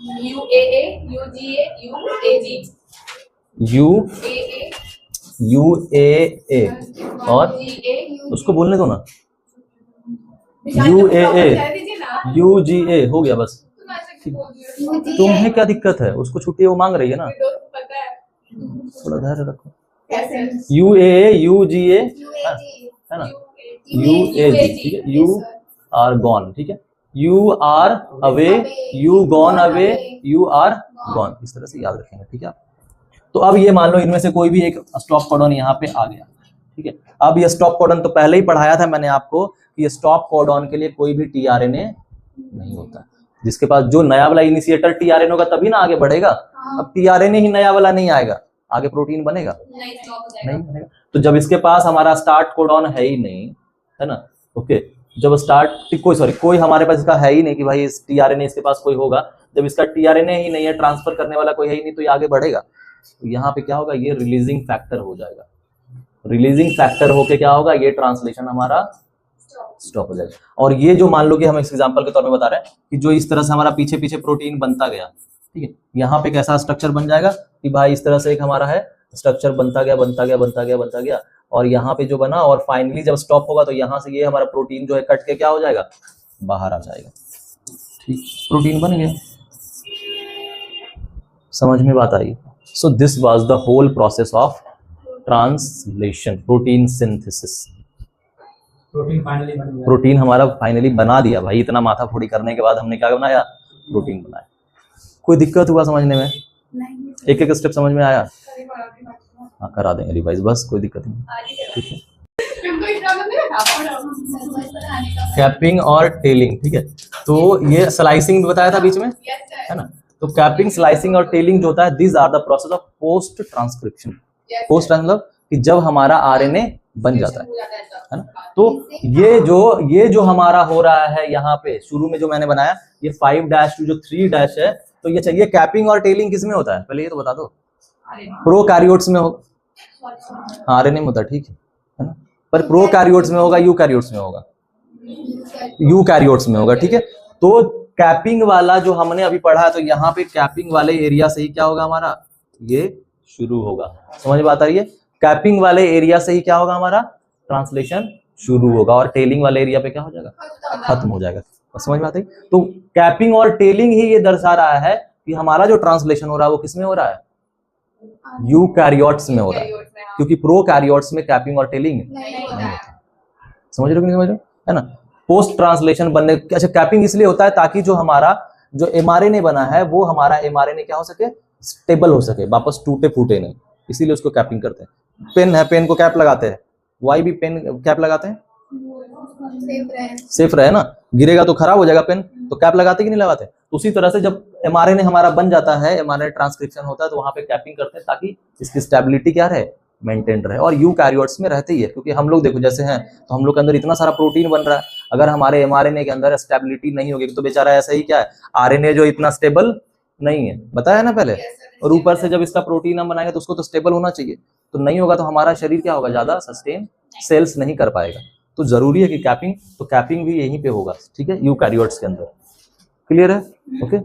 UAA, UGA, UAG, U AA, UAA और उसको बोलने दो ना, UAA UGA हो गया बस। तुम्हें क्या दिक्कत है, उसको छुट्टी वो मांग रही है ना, थोड़ा धैर्य रखो। UAA UGA है ना, UAG ठीक है, यू आर गॉन ठीक है, you are away, you gone away, you are gone, इस तरह से याद रखेंगे ठीक है। तो अब ये मान लो इनमें से कोई भी एक स्टॉप कोडन यहाँ पे आ गया ठीक है। अब ये स्टॉप कोडन तो पहले ही पढ़ाया था मैंने आपको कि ये स्टॉप कोडन के लिए कोई भी टीआरएनए नहीं होता, जिसके पास जो नया वाला इनिशिएटर टीआरएनए होगा तभी ना आगे बढ़ेगा। अब टीआरएनए ही नया वाला नहीं आएगा, आगे प्रोटीन बनेगा नहीं बनेगा। तो जब इसके पास हमारा स्टार्ट कोडन है ही नहीं है ना, ओके, जब स्टार्ट कोई हमारे पास इसका है ही नहीं कि भाई इस टीआरएनए इसके पास कोई होगा, जब इसका टीआरएनए ही नहीं है, ट्रांसफर करने वाला कोई है ही नहीं, तो ये आगे बढ़ेगा। तो यहाँ पे क्या होगा, ये रिलीजिंग फैक्टर हो जाएगा, रिलीजिंग फैक्टर होके क्या होगा, ये ट्रांसलेशन हमारा स्टॉप हो जाएगा। और ये जो मान लो कि हम इस एग्जांपल के तौर पे बता रहे हैं कि जो इस तरह से हमारा पीछे पीछे प्रोटीन बनता गया ठीक है, यहाँ पे कैसा स्ट्रक्चर बन जाएगा कि भाई इस तरह से एक हमारा है स्ट्रक्चर बनता गया और यहाँ पे जो बना, और फाइनली जब स्टॉप होगा तो यहाँ से ये हमारा प्रोटीन जो है कट के क्या हो जाएगा, बाहर आ जाएगा ठीक, प्रोटीन बन गया। समझ में बात आई? So this was the whole process of translation, protein synthesis. Protein हमारा फाइनली बना दिया भाई, इतना माथा फोड़ी करने के बाद हमने क्या बनाया, प्रोटीन बनाया। कोई दिक्कत हुआ समझने में? एक एक स्टेप समझ में आया? हाँ करा देंगे रिवाइज, बस कोई दिक्कत नहीं ठीक है। कैपिंग और टेलिंग ठीक है, तो ये स्लाइसिंग बताया था बीच में है ना, तो कैपिंग स्लाइसिंग और टेलिंग जो होता है, this are the process of post transcription. Post मतलब कि जब हमारा आरएनए बन जाता है ना, तो ये जो हमारा हो रहा है यहाँ पे शुरू में जो मैंने बनाया ये 5' टू जो 3' है, तो ये चाहिए कैपिंग और टेलिंग किस में होता है, पहले ये तो बता दो। प्रोकैरियोट्स में होगा, आरएनए में होता है ठीक है ना, पर प्रोकैरियोट्स में होगा, यूकैरियोट्स में होगा, यूकैरियोट्स में होगा ठीक है। तो कैपिंग वाला जो हमने अभी पढ़ा, तो यहाँ पे कैपिंग वाले एरिया से ही क्या होगा हमारा, ये शुरू होगा। समझ बात आ रही है? कैपिंग वाले एरिया से ही क्या होगा हमारा, ट्रांसलेशन शुरू होगा, और टेलिंग वाले एरिया पे क्या हो जाएगा, खत्म हो जाएगा। समझ में आता है? तो कैपिंग और टेलिंग ही ये दर्शा रहा है कि हमारा जो ट्रांसलेशन हो रहा है वो किस में हो रहा है, यूकैरियोट्स में हो रहा है, क्योंकि प्रोकैरियोट्स में कैपिंग और टेलिंग नहीं होता। समझ रहे हो कि नहीं समझ रहे है ना? पोस्ट ट्रांसलेशन बनने, अच्छा कैपिंग इसलिए होता है ताकि जो हमारा जो एमआरएनए बना है वो हमारा एमआरएनए क्या हो सके, स्टेबल हो सके, वापस टूटे फूटे नहीं, इसीलिए उसको कैपिंग करते हैं। पेन है, पेन को कैप लगाते हैं, वाई भी पेन कैप लगाते हैं, सेफ रहे ना, गिरेगा तो खराब हो जाएगा पेन, तो कैप लगाते कि नहीं लगाते? तो उसी तरह से जब एमआरएनए हमारा बन जाता है, एमआरएनए ट्रांसक्रिप्शन होता है, तो वहां पे कैपिंग करते हैं ताकि इसकी स्टेबिलिटी क्या रहे, मेंटेन रहे। और यूकैरियोट्स में रहते ही है, क्योंकि हम लोग देखो जैसे हैं तो हम लोग के अंदर इतना सारा प्रोटीन बन रहा है, अगर हमारे एमआरएनए के अंदर स्टेबिलिटी नहीं होगी तो बेचारा ऐसा ही क्या है, आरएनए जो इतना स्टेबल नहीं है, बताया ना पहले, और ऊपर से जब इसका प्रोटीन हम बनाएंगे तो उसको तो स्टेबल होना चाहिए, तो नहीं होगा तो हमारा शरीर क्या होगा, ज्यादा सस्टेन सेल्स नहीं कर पाएगा। तो जरूरी है कि कैपिंग, तो कैपिंग भी यहीं पे होगा ठीक है, यूकैरियोट्स के अंदर। क्लियर है? ओके।